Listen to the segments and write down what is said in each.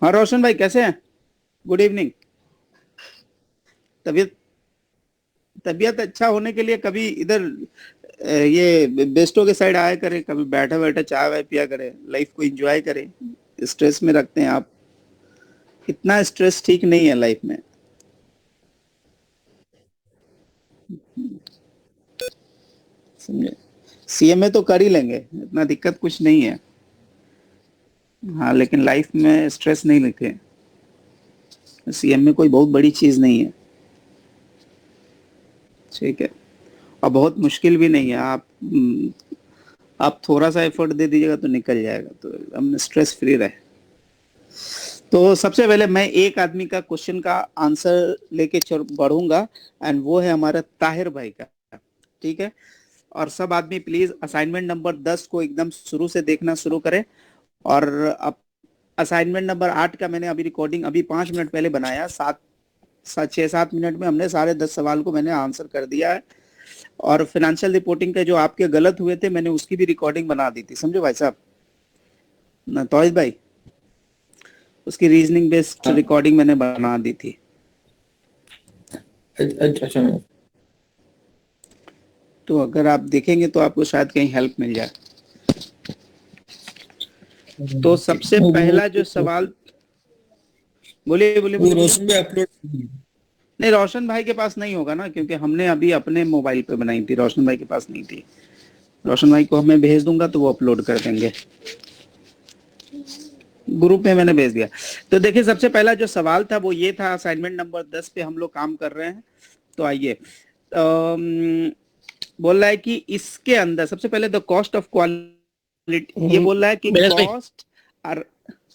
हाँ रोशन भाई कैसे हैं? Good evening. तबीयत तबीयत अच्छा होने के लिए कभी इधर ये बेस्टो के साइड आया करें, कभी बैठे बैठे चाय वाय पिया करें, लाइफ को एंजॉय करें। स्ट्रेस में रखते हैं आप। इतना स्ट्रेस ठीक नहीं है लाइफ में। समझे? सीएमए तो कर ही लेंगे, इतना दिक्कत कुछ नहीं है। हाँ लेकिन लाइफ में स्ट्रेस नहीं लिखे। सीएमए कोई बहुत बड़ी चीज नहीं है। ठीक है। और बहुत मुश्किल भी नहीं है। आप थोड़ा सा एफर्ट दे दीजिएगा तो निकल जाएगा, तो हम स्ट्रेस फ्री रहे। तो सबसे पहले मैं एक आदमी का क्वेश्चन का आंसर लेके बढ़ूंगा, एंड वो है हमारा ताहिर भाई का। ठीक है। और सब आदमी प्लीज असाइनमेंट नंबर 10 को एकदम शुरू से देखना शुरू करें। और अब असाइनमेंट नंबर 8 का मैंने अभी रिकॉर्डिंग अभी 5 मिनट पहले बनाया। 6-7 मिनट में हमने सारे 10 सवाल को मैंने आंसर कर दिया है। और फाइनेंशियल रिपोर्टिंग के जो आपके गलत हुए थे मैंने उसकी भी रिकॉर्डिंग बना दी थी, समझो भाई साहब ना तौहिद भाई। उसकी रीजनिंग बेस्ड हाँ। रिकॉर्डिंग मैंने बना दी थी। अच्छा। तो अगर आप देखेंगे तो आपको शायद कहीं हेल्प मिल जाए। तो सबसे वो पहला जो सवाल, बोलिए बोलिए वो बोलिए बोलिए। रोशन पे अपलोड। नहीं रोशन भाई के पास नहीं होगा ना, क्योंकि हमने अभी अपने मोबाइल पे बनाई थी, रोशन भाई के पास नहीं थी। रोशन भाई को मैं भेज दूंगा तो वो अपलोड कर देंगे। ग्रुप में मैंने भेज दिया। तो देखिए सबसे पहला जो सवाल था वो ये था, असाइनमेंट नंबर 10 पे हम लोग काम कर रहे हैं। तो आइए, बोल रहा है कि इसके अंदर सबसे पहले द कॉस्ट ऑफ क्वालिटी, ये बोल रहा है कि मेरे भाई कॉस्ट। और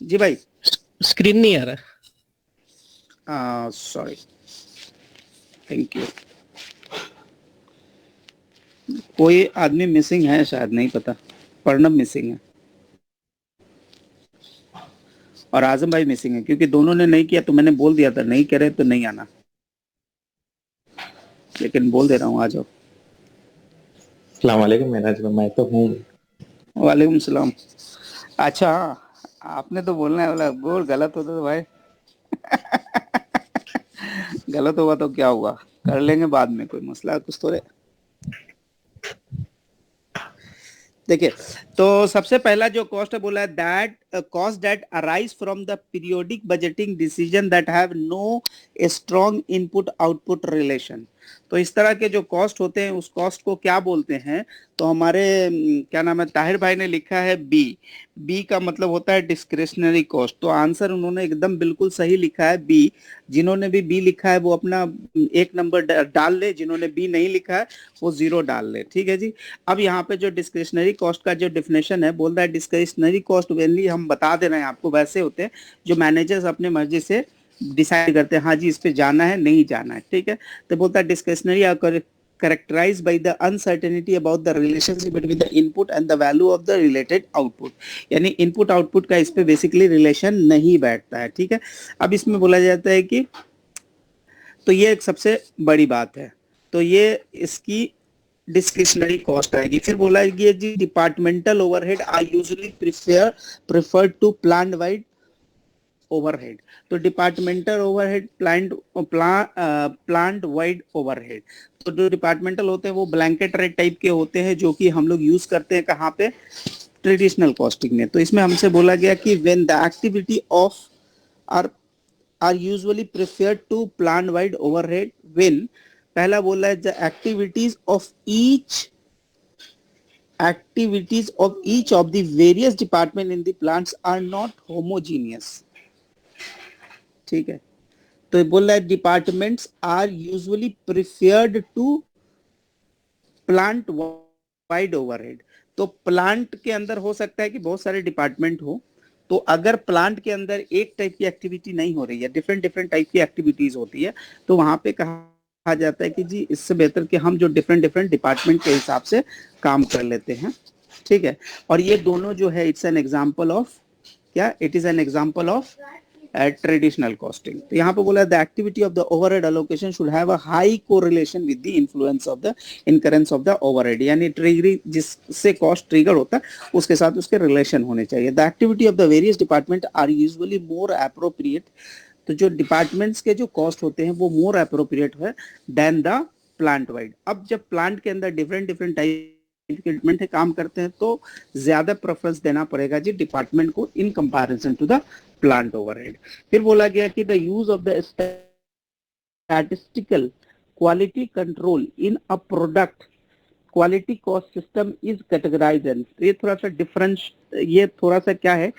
जी भाई, स्क्रीन नहीं आ रहा। Sorry, thank you. कोई आदमी मिसिंग है शायद, नहीं पता। प्रणब मिसिंग है और आजम भाई मिसिंग है, क्योंकि दोनों ने नहीं किया तो मैंने बोल दिया था नहीं करे तो नहीं आना, लेकिन बोल दे रहा हूँ आ जाओ। अस्सलाम वालेकुम मेराज भाई, मैं तो हूँ। वालेकुम सलाम। अच्छा, आपने तो बोलना है, बोला बोल, गलत होता तो भाई गलत होगा तो क्या हुआ, कर लेंगे बाद में, कोई मसला कुछ थोड़े। देखिए, तो सबसे पहला जो कॉस्ट है बोला है that cost that arise from the periodic budgeting decision that have no strong input output relation. तो इस तरह के जो कॉस्ट होते हैं उस कॉस्ट को क्या बोलते हैं? तो हमारे क्या नाम है, ताहिर भाई ने लिखा है बी। बी का मतलब होता है डिस्क्रिशनरी कॉस्ट। तो आंसर उन्होंने एकदम बिल्कुल सही लिखा है बी। जिन्होंने भी बी लिखा है वो अपना एक नंबर डाल ले, जिन्होंने बी नहीं लिखा है वो 0 डाल ले। ठीक है जी। अब यहाँ पे जो डिस्क्रिशनरी कॉस्ट का जो डिफिनेशन है, बोल रहा है डिस्क्रिशनरी कॉस्ट वेनली, हम बता दे रहे हैं आपको, वैसे होते हैं जो मैनेजर्स अपने मर्जी से डिसाइड करते हैं, हाँ जी इस पे जाना है नहीं जाना है। ठीक है। तो बोलता है discretionary are characterized by the uncertainty about the relationship between the input and the value of the related output। यानी इनपुट आउटपुट का इस पे बेसिकली रिलेशन नहीं बैठता है। ठीक है। अब इसमें बोला जाता है कि, तो ये एक सबसे बड़ी बात है। तो ये इसकी डिस्क्रिशनरी कॉस्ट आएगी। फिर बोला कि जी departmental overhead are usually preferred to plant wide overhead. तो departmental overhead plant wide overhead. तो जो डिपार्टमेंटल होते हैं वो ब्लैंकेट रेट टाइप के होते हैं, जो कि हम लोग यूज करते हैं कहाँ पे, ट्रेडिशनल कॉस्टिंग में। तो इसमें हमसे बोला गया कि when the activity of are are usually preferred to plant wide overhead when, पहला बोला है the activities of each of the various department in the plants are not homogeneous। ठीक है। तो बोल रहा है departments are usually preferred to plant wide overhead. तो प्लांट के अंदर हो सकता है कि बहुत सारे डिपार्टमेंट हो, तो अगर प्लांट के अंदर एक टाइप की एक्टिविटी नहीं हो रही है, डिफरेंट डिफरेंट टाइप की एक्टिविटीज होती है, तो वहां पे कहा जाता है कि जी इससे बेहतर कि हम जो डिफरेंट डिफरेंट डिपार्टमेंट के हिसाब से काम कर लेते हैं। ठीक है। और ये दोनों जो है इट्स एन एग्जाम्पल ऑफ क्या, it is an example of at traditional costing. तो यहाँ पे बोला the activity of the overhead allocation should have a high correlation with the influence of the incurrence of the overhead. यानी triggering जिससे cost trigger होता है उसके साथ उसके रिलेशन होने चाहिए. The activity of the various department are usually more appropriate. तो जो डिपार्टमेंट्स के जो कॉस्ट होते हैं वो मोर अप्रोप्रिएट है देन द प्लांट वाइड. अब जब प्लांट के अंदर डिफरेंट डिफरेंट टाइप के डिपार्टमेंट काम करते हैं तो ज्यादा प्रेफरेंस देना पड़ेगा जी डिपार्टमेंट को in comparison to the plant overhead. फिर बोला गया कि the use of the statistical quality control in a product quality cost system is categorized. ये थोड़ा सा डिफरेंस, ये थोड़ा सा क्या है,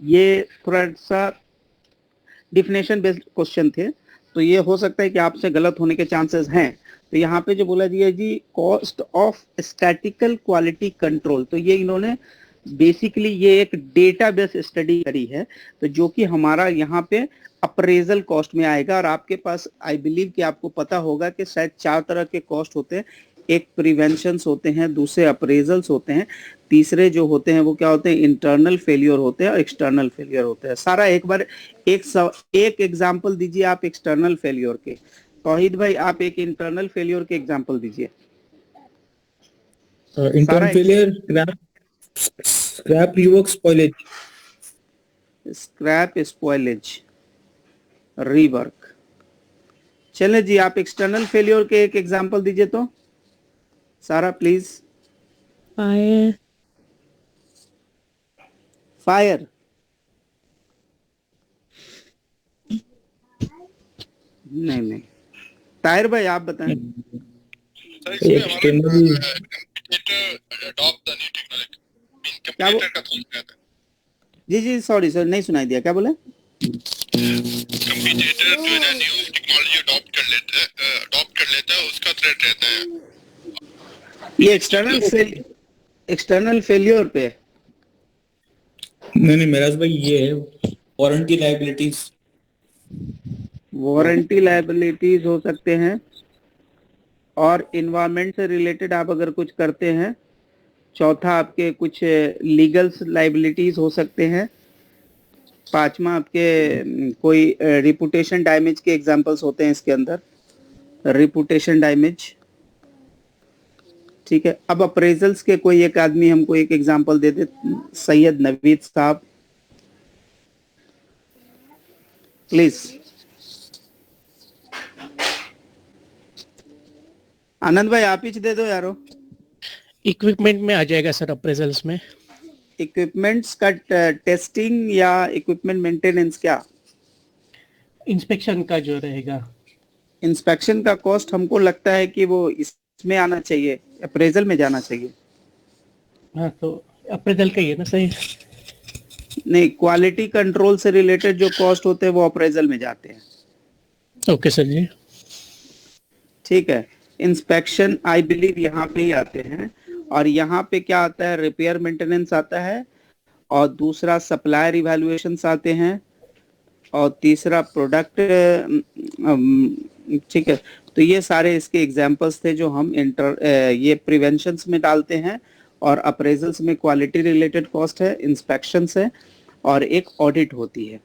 ये थोड़ा सा डिफिनेशन बेस्ड क्वेश्चन थे तो ये हो सकता है कि आपसे गलत होने के चांसेस हैं. तो यहाँ पे जो बोला दिया जी cost of statistical quality control, तो ये इन्होंने बेसिकली ये एक डेटा बेस स्टडी करी है तो जो कि हमारा यहाँ पे अप्रेजल कॉस्ट में आएगा. और आपके पास आई बिलीव कि आपको पता होगा कि शायद 4 तरह के कॉस्ट होते हैं. एक प्रिवेंशंस होते हैं, दूसरे अप्रेजल्स होते हैं, तीसरे जो होते हैं वो क्या होते हैं, इंटरनल फेलियर होते हैं और एक्सटर्नल फेलियर होते हैं. सारा एक बार एक एग्जांपल दीजिए आप एक्सटर्नल फेलियर के. तौहीद भाई आप एक इंटरनल फेलियर के एग्जांपल दीजिए. Internal failure scrap rework spoilage. Scrap spoilage rework. चलिए जी आप एक्सटर्नल फेलियर के एक एग्जांपल दीजिए तो सारा प्लीज. फायर. फायर नहीं. ताहिर भाई आप बताएं. क्या जी सॉरी सर नहीं सुनाई दिया, क्या बोले. कंपटीटर जो है ना न्यू टेक्नोलॉजी अडॉप्ट कर लेता है उसका थ्रेट रहता है. ये एक्सटर्नल फेलियर पे. नहीं मेरा भाई ये है वारंटी लायबिलिटीज. वारंटी लायबिलिटीज हो सकते हैं और इन्वायरमेंट से रिलेटेड आप अगर कुछ करते हैं. चौथा आपके कुछ लीगल लायबिलिटीज हो सकते हैं. पांचवा आपके कोई रिपुटेशन डैमेज के एग्जांपल्स होते हैं इसके अंदर, रिपुटेशन डैमेज. ठीक है. अब अप्रेजल्स के कोई एक आदमी हमको एक एग्जांपल दे दे. सैयद नवीद साहब प्लीज. आनंद भाई आप ही दे दो यारो. इक्विपमेंट में आ जाएगा सर अप्रेजल्स में. इक्विपमेंट्स का टेस्टिंग या इक्विपमेंट मेंटेनेंस, क्या इंस्पेक्शन का जो रहेगा. इंस्पेक्शन का कॉस्ट हमको लगता है कि वो इसमें आना चाहिए, अप्रेजल में जाना चाहिए. हाँ तो अप्रेजल का ही है ना सही. नहीं, क्वालिटी कंट्रोल से रिलेटेड जो कॉस्ट होते हैं वो अप्रेजल में जाते हैं. ओके सर जी. ठीक है. इंस्पेक्शन आई बिलीव यहाँ पे ही आते हैं और यहाँ पे क्या आता है, रिपेयर मेंटेनेंस आता है और दूसरा सप्लायर इवैल्यूएशंस आते हैं और तीसरा प्रोडक्ट. ठीक है. तो ये सारे इसके एग्जांपल्स थे जो हम ये प्रिवेंशंस में डालते हैं. और अप्रेजल्स में क्वालिटी रिलेटेड कॉस्ट है, इंस्पेक्शंस है और एक ऑडिट होती है.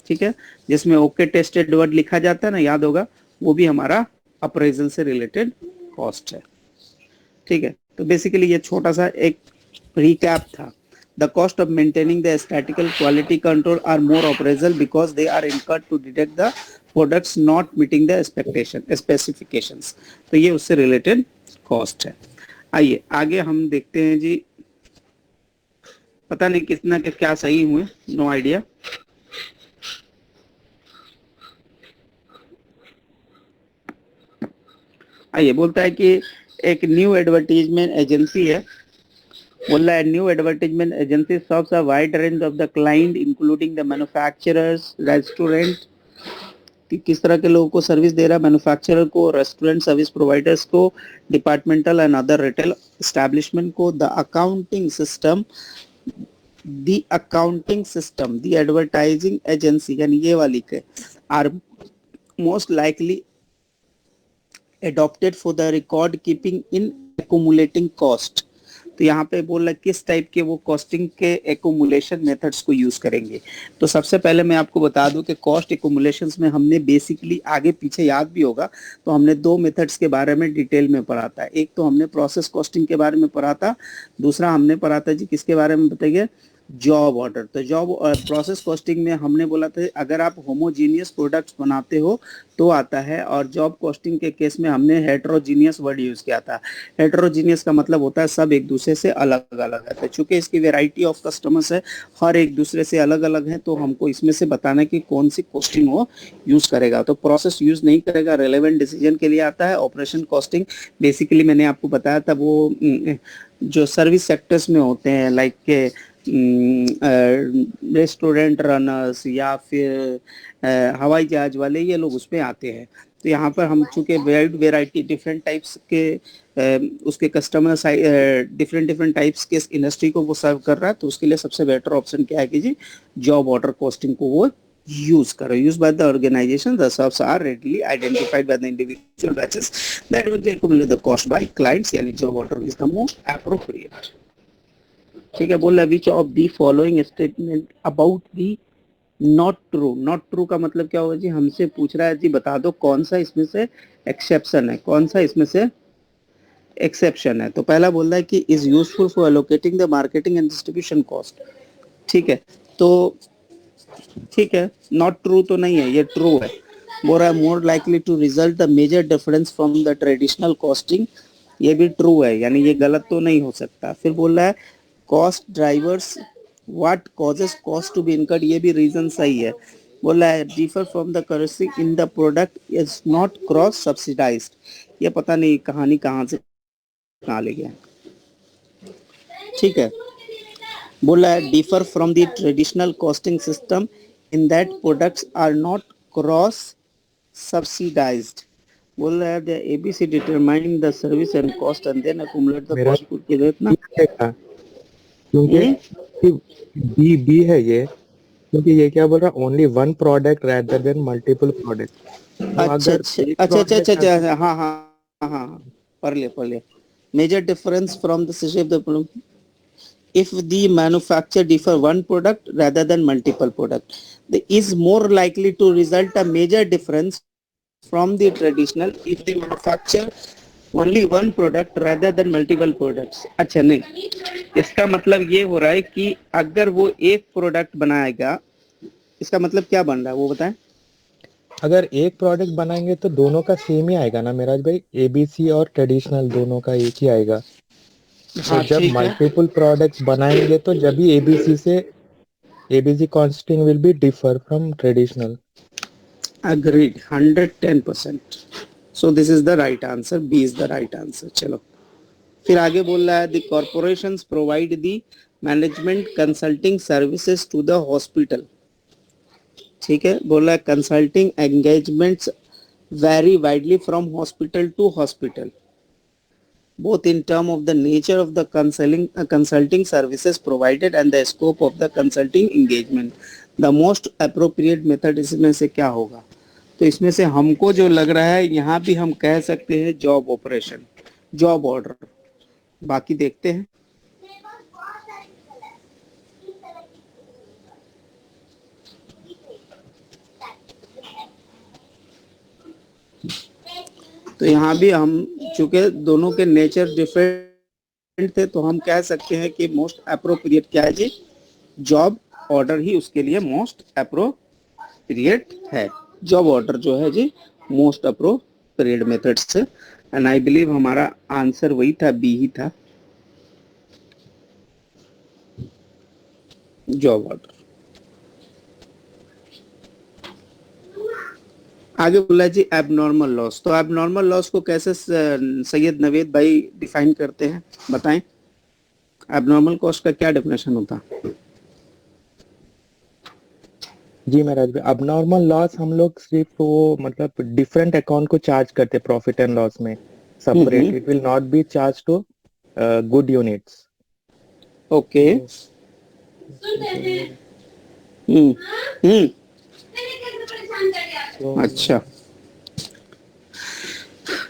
ठीक है. जिसमें ओके टेस्टेड वर्ड लिखा जाता है ना, याद होगा, वो भी हमारा अप्रेजल से रिलेटेड कॉस्ट है. ठीक है. तो बेसिकली ये छोटा सा एक रिकैप था. The cost of maintaining the statistical quality control are more appraisal because they are incurred to detect the products not meeting the specifications. तो ये उससे related cost है. आइए आगे हम देखते हैं जी. पता नहीं कितना के क्या सही हुए, नो आइडिया. आइए बोलता है कि एक न्यू एडवर्टीजमेंट एजेंसी है. बोल रहा है new advertisement agency serves a wide range of the client including the manufacturers, restaurant. किस तरह के लोगों को सर्विस दे रहा है, मैन्युफैक्चरर को, रेस्टोरेंट सर्विस प्रोवाइडर्स को, departmental and other retail establishment को. The accounting system, the advertising agency यानी ये वाली के are most likely adopted for the record keeping in accumulating cost. तो यहाँ पे बोल रहा है किस टाइप के वो कॉस्टिंग के एकुमुलेशन मेथड्स को यूज करेंगे। तो सबसे पहले मैं आपको बता दूं कि कॉस्ट एकुमुलेशन में हमने बेसिकली आगे पीछे याद भी होगा तो हमने दो मेथड्स के बारे में डिटेल में पढ़ा था। एक तो हमने प्रोसेस कॉस्टिंग के बारे में पढ़ा था, दूसरा हमने पढ़ा था जी किसके बारे में बताइए, जॉब ऑर्डर। तो जॉब प्रोसेस कॉस्टिंग में हमने बोला था अगर आप होमोजीनियस प्रोडक्ट्स बनाते हो तो आता है, और जॉब कॉस्टिंग के केस में हमने हेट्रोजीनियस वर्ड यूज किया था। हेट्रोजीनियस का मतलब होता है सब एक दूसरे से अलग अलग है। तो चूंकि इसकी वेराइटी ऑफ कस्टमर्स है, हर एक दूसरे से अलग अलग है, तो हमको इसमें से बताना कि कौन सी कॉस्टिंग वो यूज करेगा। तो प्रोसेस यूज नहीं करेगा, रेलेवेंट डिसीजन के लिए आता है। ऑपरेशन कॉस्टिंग बेसिकली मैंने आपको बताया था वो जो सर्विस सेक्टर्स में होते हैं, लाइक रेस्टोरेंट रनर्स या फिर हवाई जहाज वाले, ये लोग उसमें आते हैं। तो यहाँ पर हम चूंकि वाइड वेराइटी डिफरेंट टाइप्स के उसके कस्टमर डिफरेंट डिफरेंट टाइप्स के इंडस्ट्री को वो सर्व कर रहा है, तो उसके लिए सबसे बेटर ऑप्शन क्या है कि जी जॉब ऑर्डर कॉस्टिंग को वो यूज करो। Use by the organisation, the serves are readily identified by the individual batches that will accumulate the cost by clients, यानी job order is the most appropriate. ठीक है, बोल रहा which of the following statement about the not true. Not true का मतलब क्या होगा जी, हमसे पूछ रहा है जी बता दो कौन सा इसमें से एक्सेप्शन है, कौन सा इसमें से एक्सेप्शन है। तो पहला बोल रहा है कि is useful for allocating the marketing and distribution cost. ठीक है, तो ठीक है, नॉट ट्रू तो नहीं है, ये ट्रू है। बोल रहा है more likely to result the major difference from the traditional costing, ये भी ट्रू है, यानी ये गलत तो नहीं हो सकता। फिर बोल रहा है cost drivers, what causes cost to be incurred, ये भी रीजन सही है। बोला है differ from the currency in the product is not cross subsidized, ये पता नहीं कहानी कहाँ से कहाँ ले गया। ठीक है, बोला है differ from the traditional costing system in that products are not cross subsidized. बोल रहा है the ABC determine the service and cost and then accumulate the cost put के देना, क्योंकि बी बी है ये, क्योंकि ये क्या बोल रहा है only one product rather than multiple product. अच्छा अच्छा अच्छा अच्छा अच्छा, हाँ हाँ हाँ, पढ़ लिया। Major difference from the shape the if the manufacturer differ one product rather than multiple product, the is more likely to result a major difference from the traditional if they manufacture only one product rather than multiple products। अच्छा नहीं, इसका मतलब ये हो रहा है कि अगर वो एक प्रोडक्ट बनाएगा, इसका मतलब क्या बन रहा है वो बताएं। अगर एक प्रोडक्ट बनाएंगे तो दोनों का सेम ही आएगा ना मेराज भाई, एबीसी और ट्रेडिशनल दोनों का एक ही आएगा। हाँ, तो जब ठीक है, मल्टीपल प्रोडक्ट्स बनाएंगे तो जब भी ABC costing will be differ from traditional. agreed 110%। so this is the right answer, B is the right answer। चलो फिर आगे बोल रहा है the corporations provide the management consulting services to the hospital. ठीक है, बोल रहा है consulting engagements vary widely from hospital to hospital, both in term of the nature of the consulting services provided and the scope of the consulting engagement। the most appropriate method इसमें से क्या होगा, तो इसमें से हमको जो लग रहा है यहाँ भी हम कह सकते हैं जॉब ऑपरेशन, जॉब ऑर्डर, बाकी देखते हैं। तो यहाँ भी हम चूंकि दोनों के नेचर डिफरेंट थे, तो हम कह सकते हैं कि मोस्ट अप्रोप्रिएट क्या है जी, जॉब ऑर्डर ही उसके लिए मोस्ट अप्रोप्रिएट है। जॉब ऑर्डर जो है जी मोस्ट अप्रोप्रिएट मेथड से, एंड आई बिलीव हमारा आंसर वही था, बी ही था, जॉब ऑर्डर। आगे बोला जी एबनॉर्मल लॉस। तो एबनॉर्मल लॉस को कैसे सैयद नवेद भाई डिफाइन करते हैं, बताएं। एबनॉर्मल कॉस्ट का क्या डेफिनेशन होता है? जी महाराज भाई, अबनॉर्मल लॉस हम लोग सिर्फ वो मतलब डिफरेंट अकाउंट को चार्ज करते प्रॉफिट एंड लॉस में separate, it will not be charge to good units. Okay, अच्छा,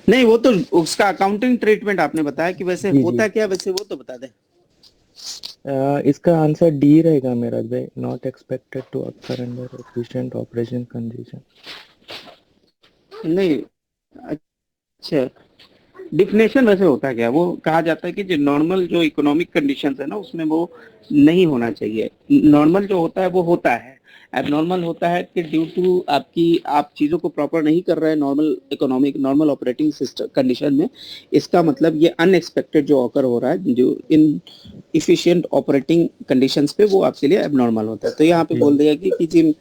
नहीं, वो तो उसका अकाउंटिंग ट्रीटमेंट आपने बताया कि वैसे जी जी होता क्या, वैसे वो तो बता दें। इसका आंसर डी रहेगा मेरा भाई, not expected to occur under efficient operation condition. नहीं, अच्छा, डिफिनेशन वैसे होता क्या, वो कहा जाता है कि जो नॉर्मल जो इकोनॉमिक कंडीशंस है ना उसमें वो नहीं होना चाहिए। नॉर्मल जो होता है वो होता है, एबनॉर्मल होता है कि ड्यू टू आपकी आप चीजों को प्रॉपर नहीं कर रहे हैं normal economic normal operating system condition में। इसका मतलब ये अनएक्सपेक्टेड जो ऑकर हो रहा है जो इन इफिशिएंट ऑपरेटिंग कंडीशंस पे, वो आपके लिए एबनॉर्मल होता है। तो यहाँ पे जी बोल दिया कि जी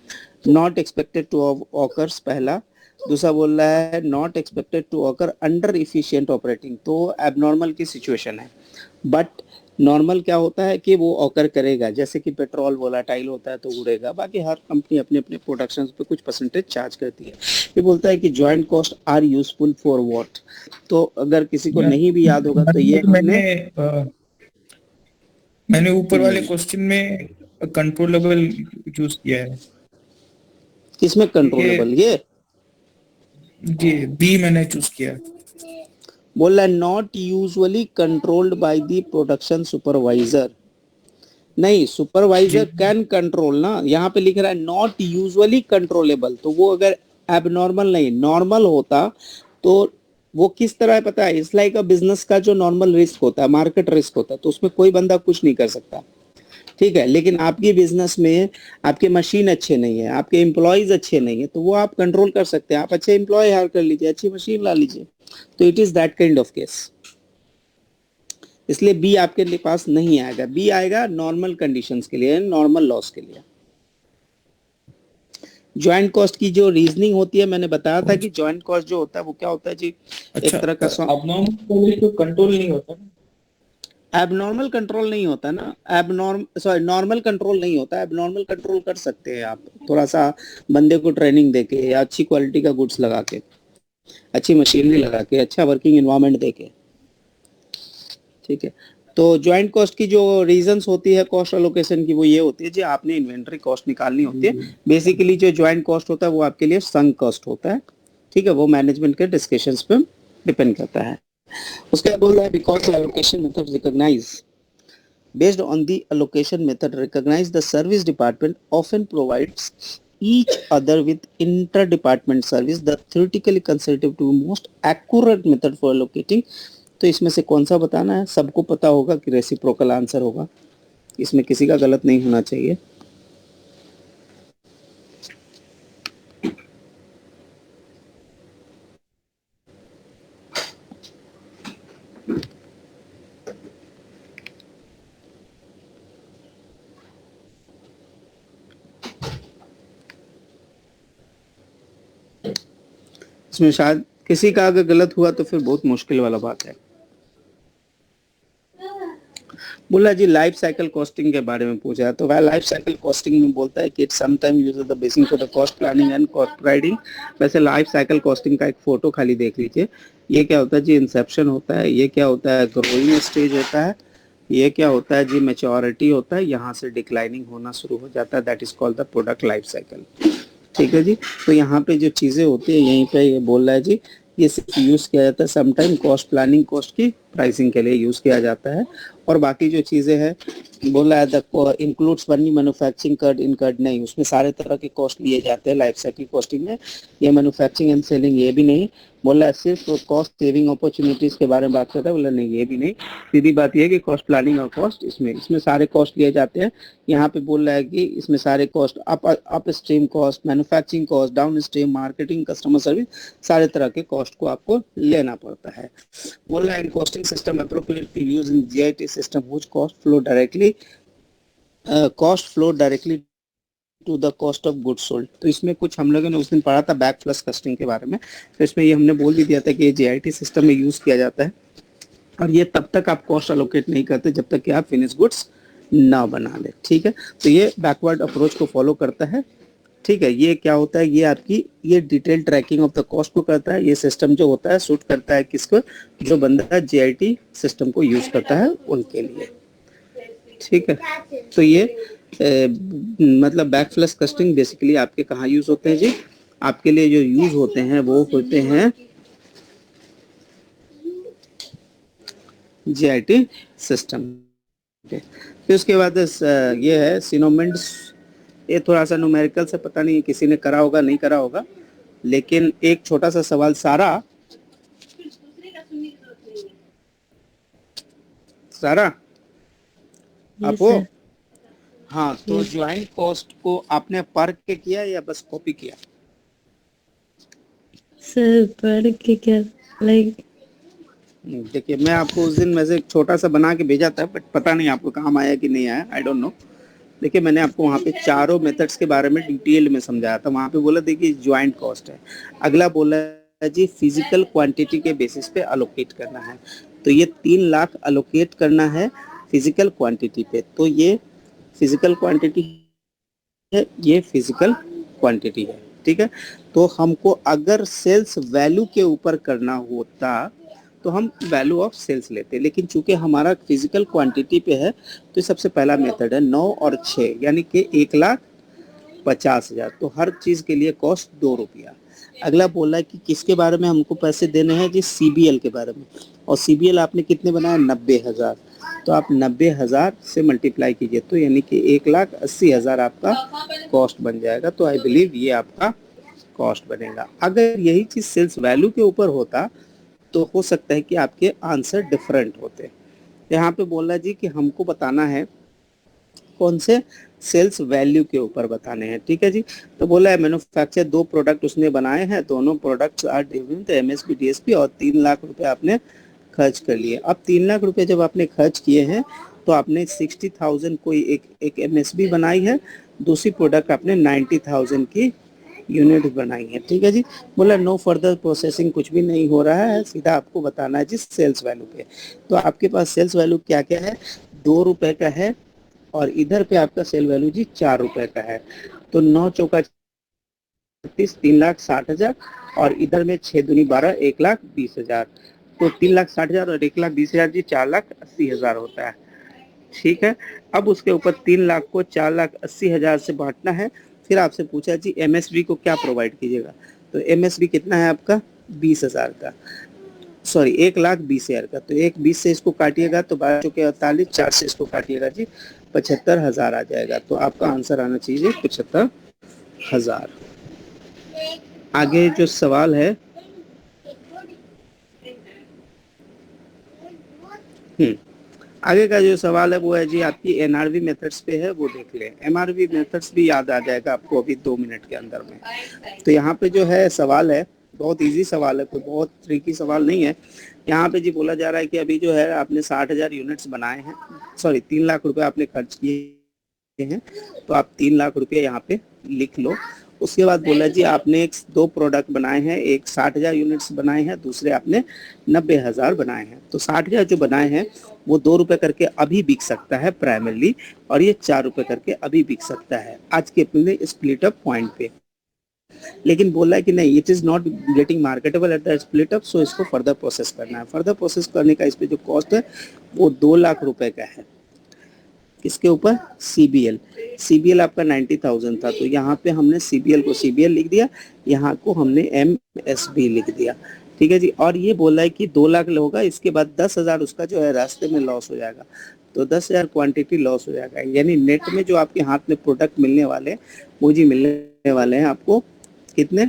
नॉट एक्सपेक्टेड टू ऑकर्स पहला। दूसरा बोल रहा है not expected to occur under efficient operating, तो एबनॉर्मल की सिचुएशन है। बट नॉर्मल क्या होता है कि वो ऑकर करेगा, जैसे कि पेट्रोल वोलाटाइल होता है तो उड़ेगा। बाकी हर कंपनी अपने अपने प्रोडक्शन पे कुछ परसेंटेज चार्ज करती है। ये बोलता है कि joint cost are useful for what. तो अगर किसी को नहीं भी याद होगा तो ये हमने मैंने ऊपर वाले क्वेश्चन में कंट्रोलेबल चूज किया है। किसमें कंट्रोलेबल, ये जी बी मैंने चूज किया। बोल रहा है not usually controlled by the production supervisor. नहीं, सुपरवाइजर कैन कंट्रोल ना, यहाँ पे लिख रहा है नॉट यूजुअली कंट्रोलेबल। तो वो अगर एबनॉर्मल नहीं नॉर्मल होता तो वो किस तरह है पता है, इट्स लाइक अ बिजनेस का जो नॉर्मल रिस्क होता है, मार्केट रिस्क होता है, तो उसमें कोई बंदा कुछ नहीं कर सकता, ठीक है। लेकिन आपकी बिजनेस में आपके मशीन अच्छे नहीं है, आपके एम्प्लॉयज अच्छे नहीं है, तो वो आप कंट्रोल कर सकते हैं। आप अच्छे एम्प्लॉय हायर कर लीजिए, अच्छी मशीन ला लीजिए। तो it is that kind of case. इसलिए बी आपके लिए पास नहीं आएगा। बी आएगा नॉर्मल कंडीशंस के लिए, नॉर्मल लॉस के लिए। ज्वाइंट कॉस्ट की जो रीजनिंग होती है, मैंने बताया था कि ज्वाइंट कॉस्ट जो होता है वो क्या होता है जी, अच्छा, एक तरह का abnormal तो कंट्रोल नहीं होता ना। एबनॉर्मल कंट्रोल नहीं होता ना, नॉर्मल कंट्रोल नहीं होता, एबनॉर्मल कंट्रोल कर सकते हैं आप थोड़ा सा बंदे को ट्रेनिंग देके, या अच्छी क्वालिटी का गुड्स लगा के, अच्छी मशीनरी लगा के, अच्छा वर्किंग एनवायरनमेंट देके, ठीक है। तो ज्वाइंट कॉस्ट की जो रीजंस होती है कॉस्ट अलोकेशन की, वो ये होती है जी आपने इन्वेंटरी कॉस्ट निकालनी होती है। बेसिकली जो ज्वाइंट कॉस्ट होता है वो आपके लिए संक कॉस्ट होता है, ठीक है। वो मैनेजमेंट के डिस्कशंस पे डिपेंड करता है। उसके बाद बोल रहा है because allocation method recognize based on the allocation method recognize the service department often provides each other with inter-department service the theoretically considered to most accurate method for allocating। तो इसमें से कौन सा बताना है, सबको पता होगा कि रेसिप्रोकल आंसर होगा, इसमें किसी का गलत नहीं होना चाहिए। इसमें शायद किसी का अगर गलत हुआ तो फिर बहुत मुश्किल वाला बात है। बोला जी लाइफ साइकिल कॉस्टिंग के बारे में पूछा है, तो वह लाइफ साइकिल कॉस्टिंग में बोलता है कि it sometime uses the basis for the cost planning and cost riding. वैसे लाइफ साइकिल कॉस्टिंग का एक फोटो खाली देख लीजिए। ये क्या होता है जी, इंसेप्शन होता है, ये क्या होता है ग्रोइंग स्टेज होता है, ये क्या होता है जी मैच्योरिटी होता है, यहाँ से डिक्लाइनिंग होना शुरू हो जाता है, that is called the product life cycle, ठीक है जी। तो यहाँ पे जो चीजें होती है यहीं पे ये बोल रहा है जी, ये सिर्फ यूज किया जाता है समटाइम कॉस्ट प्लानिंग कॉस्ट की प्राइसिंग के लिए यूज किया जाता है। और बाकी जो चीजें हैं बोला है द इंक्लूड्स बनी मैन्युफैक्चरिंग कट इनकट नहीं, उसमें सारे तरह के कॉस्ट लिए जाते हैं लाइफ साइकिल कॉस्टिंग में। ये मैन्युफैक्चरिंग एंड सेलिंग ये भी नहीं, बोला है सिर्फ कॉस्ट सेविंग अपॉर्चुनिटीज के बारे में बात करता है, बोला नहीं ये भी नहीं। सीधी बात ये है कि कॉस्ट प्लानिंग और कॉस्ट इसमें सारे कॉस्ट लिए जाते हैं। यहाँ पे बोल रहा है कि इसमें सारे cost up stream cost, manufacturing cost, down stream, marketing, customer service, सारे तरह के कॉस्ट को आपको लेना पड़ता है। बोल रहा है costing system appropriately use in GIT system which cost flow directly to the cost of goods sold. तो इसमें कुछ हम लोगों ने उस दिन पढ़ा था बैक प्लस कस्टिंग के बारे में, तो इसमें ये हमने बोल भी दिया था कि ये जीआईटी सिस्टम में यूज किया जाता है। और ये तब तक आप कॉस्ट अलोकेट नहीं करते जब तक कि आप फिनिश गुड्स ना बना ले, ठीक है। तो ये बैकवर्ड अप्रोच को फॉलो करता है, ठीक है। ये क्या होता है, ये आपकी ये detail tracking of the cost को करता है। ये सिस्टम जो होता है सूट करता है किसको, जो बंदा जीआईटी सिस्टम को यूज करता है उनके लिए, ठीक है। तो ये मतलब बैक फ्लश कस्टिंग बेसिकली आपके कहाँ यूज होते हैं जी, आपके लिए जो यूज होते हैं वो होते हैं GIT सिस्टम। फिर उसके बाद ये है सिनोमेंट्स। ये थोड़ा सा न्यूमेरिकल से पता नहीं किसी ने करा होगा नहीं करा होगा, लेकिन एक छोटा सा सवाल। सारा Yes, आपको, sir. हाँ, तो Yes. ज्वाइंट कॉस्ट को आपने पढ़ के किया या बस कॉपी किया? Sir, पढ़ के क्या like देखिए, मैं आपको उस दिन में से एक छोटा सा बना के भेजा था, बट पता नहीं आपको काम आया कि नहीं आया, आई डोंट नो। देखिए, मैंने आपको वहाँ पे चारों मेथड्स के बारे में डिटेल में समझाया था। वहाँ पे बोला देखिए ज्वाइंट कॉस्ट है, अगला बोला है जी फिजिकल क्वांटिटी के बेसिस पे अलोकेट करना है। तो ये 3 लाख अलोकेट करना है फिजिकल क्वांटिटी पे। तो ये फिजिकल क्वांटिटी है, ये फिजिकल क्वांटिटी है, ठीक है। तो हमको अगर सेल्स वैल्यू के ऊपर करना होता तो हम वैल्यू ऑफ सेल्स लेते, लेकिन चूंकि हमारा फिजिकल क्वांटिटी पे है तो सबसे पहला मेथड है 9 और 6 यानी कि 1,50,000। तो हर चीज के लिए कॉस्ट 2 रुपया। अगला बोला है कि किसके बारे में हमको पैसे देने हैं जी, CBL के बारे में। और CBL आपने कितने बनाया, 90,000। तो आप 90,000 से मल्टीप्लाई कीजिए तो यानी कि 1,80,000 आपका कॉस्ट बन जाएगा। तो आई बिलीव ये आपका कॉस्ट बनेगा। अगर यही चीज सेल्स वैल्यू के ऊपर होता तो हो सकता है कि आपके आंसर डिफरेंट होते। यहाँ पे बोला जी कि हमको बताना है कौन से सेल्स वैल्यू के ऊपर बताने हैं, ठीक है जी। तो बोला है मैन्युफैक्चर 2 प्रोडक्ट उसने बनाए हैं, दोनों products are dividend MSP DSP, और 3 लाख रुपए आपने खर्च कर लिए। अब 3 लाख रुपए जब आपने खर्च किए हैं तो आपने 60,000 कोई एक MSP बनाई है, दूसरी प्रोडक्ट आपने 90,000 की यूनिट बनाई है, ठीक है जी। बोला नो फर्दर प्रोसेसिंग, कुछ भी नहीं हो रहा है, सीधा आपको बताना है जी सेल्स वैल्यू पे। तो आपके पास सेल्स वैल्यू क्या क्या है, 2 रुपए का है, और इधर पे आपका सेल वैल्यू जी 4 रुपए का है। तो 9 चौका 36, 3,60,000, और इधर में 6 दूनी 12, 1,20,000। तो 3,60,000 और 1,20,000 जी 4,80,000 होता है, ठीक है। अब उसके ऊपर 3 लाख को 4,80,000 से बांटना है। फिर आपसे पूछा जी MSB को क्या प्रोवाइड कीजिएगा। तो MSB कितना है आपका, 20,000 का, सॉरी 1,20,000 का। तो 1,20 से इसको काटिएगा तो 12 चौके 48, 4 से इसको काटिएगा जी 75,000 आ जाएगा। तो आपका आंसर आना चाहिए 75,000। आगे जो सवाल है, आगे का जो सवाल है वो है जी आपकी NRV मेथड्स पे है, वो देख लें। MRV मेथड्स भी याद आ जाएगा आपको अभी 2 मिनट के अंदर में। तो यहाँ पे जो है सवाल है, बहुत इजी सवाल है, कोई बहुत ट्रिकी सवाल नहीं है। यहाँ पे जी बोला जा रहा है कि अभी जो है आपने 60,000 यूनिट्स बनाए हैं, सॉरी 3 लाख रुपए आपने खर्च किए हैं, तो आप 3 लाख रुपए यहाँ पे लिख लो। उसके बाद बोला जी आपने 2 प्रोडक्ट बनाए हैं, एक 60,000 यूनिट्स बनाए हैं, दूसरे आपने 90,000 बनाए हैं। तो 60,000 जो बनाए हैं वो 2 रुपए करके अभी बिक सकता है प्राइमरली, और ये 4 रुपए करके अभी बिक सकता है आज के अपने स्प्लिट अप पॉइंट पे। लेकिन बोला है कि नहीं, it is not getting marketable at the split up, so इसको फर्दर प्रोसेस करना है। फर्दर प्रोसेस करने का इस पे जो कॉस्ट है वो 2 लाख रुपए का है। किसके ऊपर, CBL आपका 90,000 था, तो यहाँ पे हमने CBL को CBL लिख दिया, यहाँ को हमने MSB लिख दिया, ठीक है जी। और ये बोला है कि 2 लाख होगा, इसके बाद 10,000 उसका जो है रास्ते में लॉस हो जाएगा। तो 10,000 क्वांटिटी लॉस हो जाएगा, यानी नेट में जो आपके हाथ में प्रोडक्ट मिलने वाले वो जी मिलने वाले हैं आपको कितने,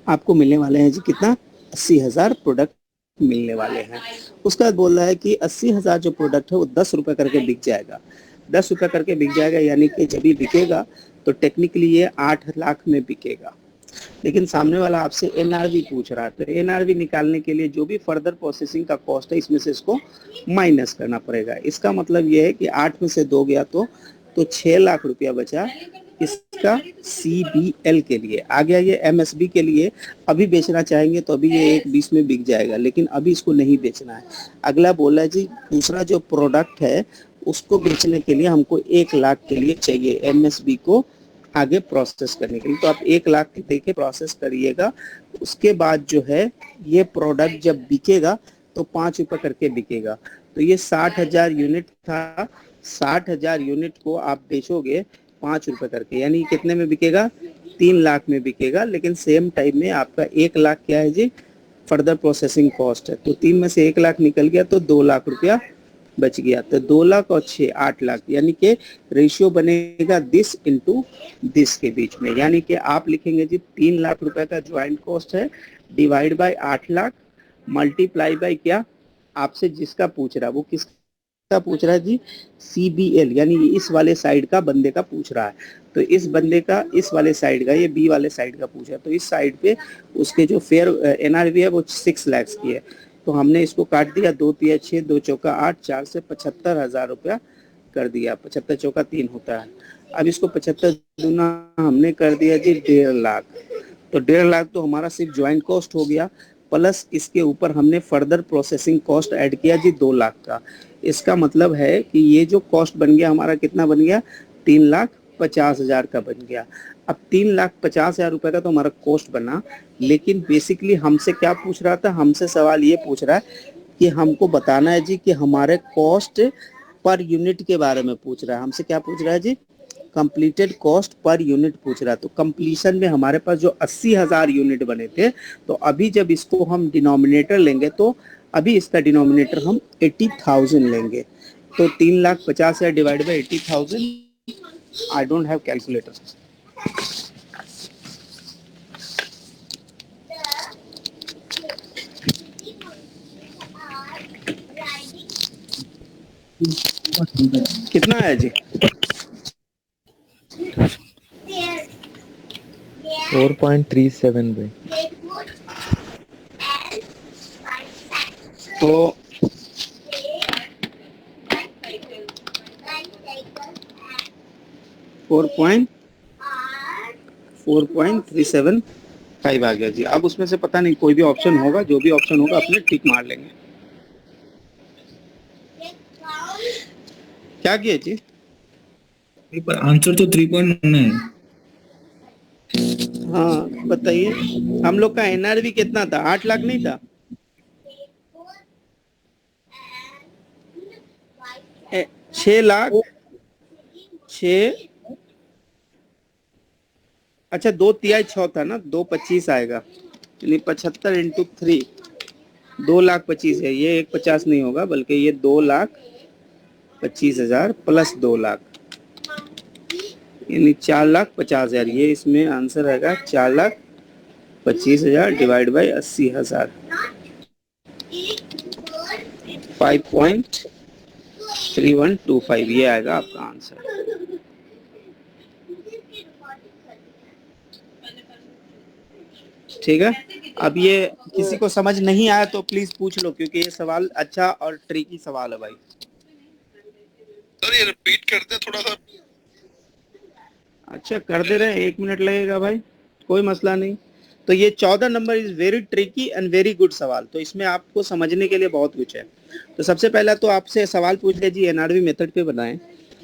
आपको मिलने वाले हैं जी कितना, 80,000 प्रोडक्ट मिलने वाले हैं। उसके बाद बोल रहा है कि 80,000 जो प्रोडक्ट है वो 10 रुपए करके बिक जाएगा, 10 रुपए करके बिक जाएगा, यानी कि जब भी बिकेगा तो टेक्निकली ये 8 लाख में बिकेगा। लेकिन सामने वाला आपसे NRV पूछ रहा है, तो NRV निकालने के लिए जो भी फर्दर प्रोसेसिंग का कॉस्ट है इसमें से इसको माइनस करना पड़ेगा। इसका मतलब ये है कि 8 में से 2 गया तो 6 लाख रुपया बचा इसका CBL के लिए। आ गया ये MSB के लिए, अभी बेचना चाहेंगे तो अभी ये 1,20 में बिक जाएगा, लेकिन अभी इसको नहीं बेचना है। अगला बोला है जी दूसरा जो प्रोडक्ट है उसको बेचने के लिए हमको 1 लाख के लिए चाहिए MSB को आगे प्रोसेस करने के लिए। तो आप 1 लाख देके प्रोसेस करिएगा। उसके बाद जो है ये प्रोडक्ट जब बिकेगा तो 5 रुपए करके बिकेगा। तो ये 60,000 यूनिट था, 60,000 यूनिट को आप बेचोगे 5 रुपए करके, यानी कितने में बिकेगा, 3 लाख में बिकेगा। लेकिन सेम टाइम में आपका 1 लाख क्या है जी, फर्दर प्रोसेसिंग कॉस्ट है। तो 3 में से 1 लाख निकल गया तो 2 लाख रुपया बच गया। तो 2 लाख और 6 8 लाख, यानी कि रेशियो बनेगा दिस इनटू दिस के बीच में। यानी कि आप लिखेंगे जी 3 लाख रुपए का ज्वाइंट कॉस्ट है, divide by 8 lakh, multiply by क्या, आपसे जिसका पूछ रहा है वो किसका पूछ रहा है जी, CBL, यानी इस वाले साइड का बंदे का पूछ रहा है। तो इस बंदे का इस वाले साइड का, ये बी वाले साइड का पूछा है, तो इस साइड पे उसके जो फेयर NRV है वो 6 लाख की है। तो हमने इसको काट दिया, 2 तिया 6, 2 चौका 8, 4 से 75,000 रुपया कर दिया। 75 चौका 3 होता है। अब इसको 75 दूना हमने कर दिया जी 1.5 लाख। तो 1.5 लाख तो हमारा सिर्फ ज्वाइंट कॉस्ट हो गया, प्लस इसके ऊपर हमने फर्दर प्रोसेसिंग कॉस्ट ऐड किया जी 2 लाख का। इसका मतलब है कि ये जो कॉस्ट बन गया हमारा, कितना बन गया, 3,50,000 का बन गया। अब 3,50,000 रुपए का तो हमारा कॉस्ट बना, लेकिन बेसिकली हमसे क्या पूछ रहा था, हमसे सवाल ये पूछ रहा है कि हमको बताना है जी कि हमारे कॉस्ट पर यूनिट के बारे में पूछ रहा है। हमसे क्या पूछ रहा है जी, कंप्लीटेड कॉस्ट पर यूनिट पूछ रहा है। तो कंप्लीशन में हमारे पास जो 80,000 यूनिट बने थे, तो अभी जब इसको हम डिनोमिनेटर लेंगे तो अभी इसका डिनोमिनेटर हम 80,000 लेंगे। तो 3,50,000 divide by 80,000, I don't have calculator. कितना है जी, 4.37 भाई। तो फोर पॉइंट 375 आ गया जी। अब उसमें से पता नहीं कोई भी ऑप्शन होगा, जो भी ऑप्शन होगा अपने टिक मार लेंगे। क्या किया जी, पर आंसर तो 3.9 है। हाँ बताइए, हम लोग का NRV कितना था, 8 लाख नहीं था? 6 लाख 6, अच्छा 2 तिहाई 6 था ना, 2.25 आएगा, यानी 75 इंटू 3, 2,25,000 है। ये 1.50 नहीं होगा, बल्कि ये 2,25,000 प्लस 2 लाख, यानी 4,50,000। ये इसमें आंसर आएगा 4,25,000 डिवाइड बाई 80,000, 5.3125, ये आएगा आपका आंसर। ठीक है। अब ये किसी को समझ नहीं आया तो प्लीज पूछ लो, क्योंकि ये सवाल अच्छा और ट्रिकी सवाल है भाई। सर ये रिपीट कर दे थोड़ा सा। अच्छा कर दे रहे हैं, 1 मिनट लगेगा भाई, कोई मसला नहीं। तो ये 14 number is very tricky and very good सवाल, तो इसमें आपको समझने के लिए बहुत कुछ है। तो सबसे पहला तो आपसे सवाल पूछ लिया जी NRV मेथड पे बनाएं।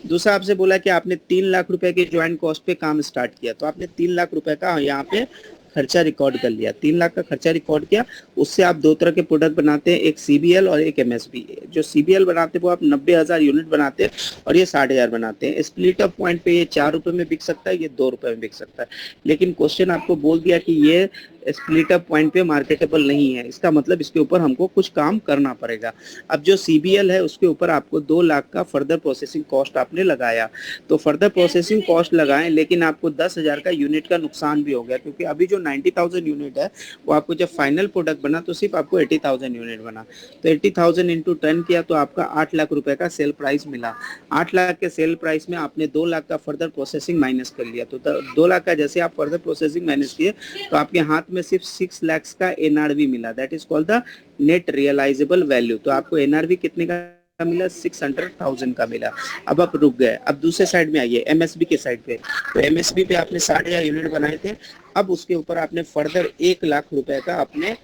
दूसरा आपसे बोला कि आपने 3 लाख रुपए के ज्वाइंट कॉस्ट पे काम स्टार्ट किया, तो आपने 3 लाख रुपए का यहाँ पे खर्चा रिकॉर्ड कर लिया। 3 लाख का खर्चा रिकॉर्ड किया, उससे आप 2 तरह के प्रोडक्ट बनाते हैं, एक CBL और एक MSB। जो CBL बनाते हैं वो आप 90,000 यूनिट बनाते हैं और ये 60,000 बनाते हैं। स्प्लिट अप पॉइंट पे ये 4 रुपए में बिक सकता है, ये 2 रुपए में बिक सकता है। लेकिन क्वेश्चन आपको बोल दिया कि ये स्प्लिट अप पॉइंट पे मार्केटेबल नहीं है, इसका मतलब इसके ऊपर हमको कुछ काम करना पड़ेगा। अब जो CBL है उसके ऊपर आपको 2 लाख का फर्दर प्रोसेसिंग कॉस्ट आपने लगाया, तो फर्दर प्रोसेसिंग कॉस्ट लगाएं, लेकिन आपको 10,000 का यूनिट का नुकसान भी हो गया, क्योंकि अभी जो 90,000 यूनिट है वो आपको जब फाइनल प्रोडक्ट बना तो सिर्फ आपको 80,000 यूनिट बना। तो 80,000 इंटू 10 किया तो आपका 8 लाख रुपए का सेल प्राइस मिला। 8 लाख के सेल प्राइस में आपने 2 लाख का फर्दर प्रोसेसिंग माइनस कर लिया। तो 2 लाख का जैसे आप फर्दर प्रोसेसिंग माइनस किए तो आपके हाथ में सिर्फ 6 लाख का NRV मिला, that is called the net realizable value. तो आपको NRV कितने का मिला, 600,000 का मिला। अब आप रुक गए, अब दूसरे साइड में आइए, MSB के साइड पे। तो MSB पे आपने 60,000 यूनिट बनाए थे, अब उसके ऊपर आपने फर्दर 1 लाख रुपए का अपने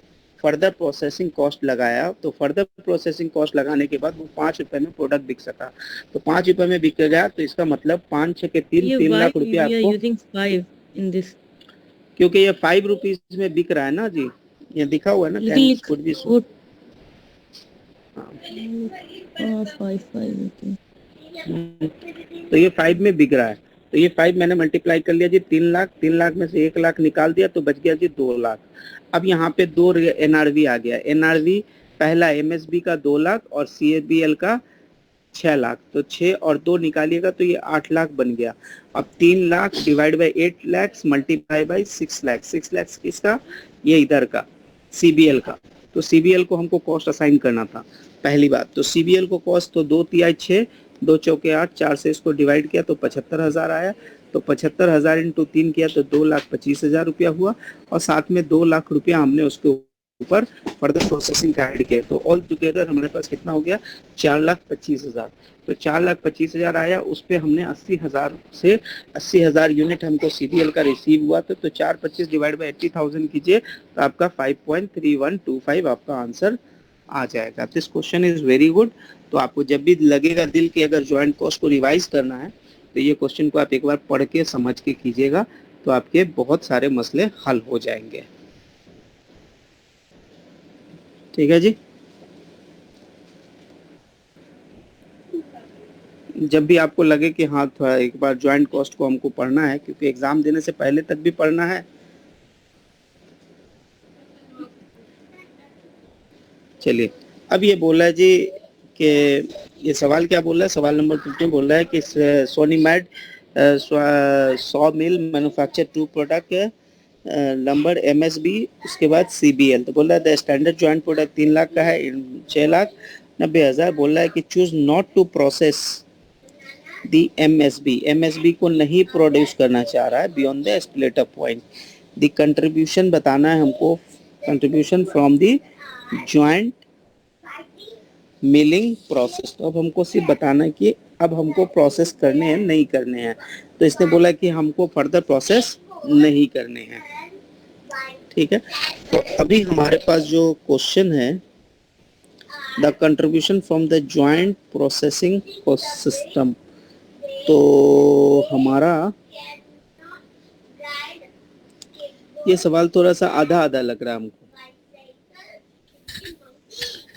फर्दर प्रोसेसिंग कॉस्ट लगाया। तो फर्दर प्रोसेसिंग कॉस्ट लगाने के बाद वो 5 रुपए में प्रोडक्ट बिक सका, तो 5 रुपए में बिक गया। तो इसका मतलब 5 6 के 3 लाख रुपया आपको, using 5 in this, क्योंकि ये 5 रुपीज में बिक रहा है ना जी, ये दिखा हुआ है ना, oh, 5 okay. तो ये 5 में बिक रहा है। तो ये 5 मैंने मल्टीप्लाई कर लिया जी 3 लाख, 3 लाख में से 1 लाख निकाल दिया तो बच गया जी 2 लाख। अब यहाँ पे 2 एनआरवी आ गया, एनआरवी पहला एमएसबी का 2 लाख और सीएबीएल का 6 लाख, तो 6 और 2 निकालिएगा तो ये 8 लाख बन गया। अब 3 lakh divide by 8 lakh multiply by 6 lakh, 6 lakh किसका, ये इधर का सीबीएल का। तो सीबीएल को हमको कॉस्ट असाइन करना था पहली बात, तो सीबीएल को कॉस्ट तो 2 तिहाई 6, 2 चौके 8, 4 से इसको डिवाइड किया तो 75,000 आया, तो 75,000 इंटू 3 किया तो 2,25,000 रुपया हुआ, और साथ में 2 लाख रुपया हमने उसके ऊपर फर्दर प्रोसेसिंग का ऐड किया, तो ऑल टुगेदर हमारे पास कितना हो गया 4,25,000। तो 4,25,000 आया, उस पर हमने 80,000 से 80,000 यूनिट हमको सीबीएल का रिसीव हुआ था, तो 425 डिवाइड बाई 80,000 कीजिए तो आपका 5.3125 आपका आंसर आ जाएगा। This question is very good. तो आपको जब भी लगेगा दिल की अगर ज्वाइंट कॉस्ट को रिवाइज करना है तो ये क्वेश्चन को आप एक बार पढ़ के समझ के कीजिएगा, तो आपके बहुत सारे मसले हल हो जाएंगे। ठीक है जी। जब भी आपको लगे कि हाँ थोड़ा एक बार ज्वाइंट कॉस्ट को हमको पढ़ना है, क्योंकि एग्जाम देने से पहले तक भी पढ़ना है। चलिए, अब ये बोला है जी कि ये सवाल क्या बोल रहा है, सवाल नंबर 15 बोल रहा है कि सोनीमैड saw mill manufacture 2 product number MSB, उसके बाद सीबीएल। तो बोल रहा है the standard joint product 3 lakh का है, 6,90,000। बोल रहा है कि choose not to process the MSB, MSB को नहीं प्रोड्यूस करना चाह रहा है beyond the escalator point. The contribution बताना है हमको, contribution from the joint milling process. तो अब हमको सिर्फ बताना है कि अब हमको प्रोसेस करने हैं नहीं करने हैं, तो इसने बोला कि हमको फर्दर प्रोसेस नहीं करने हैं। ठीक है, तो अभी हमारे पास जो क्वेश्चन है the contribution from the joint processing system, तो हमारा ये सवाल थोड़ा सा आधा आधा लग रहा है हमको।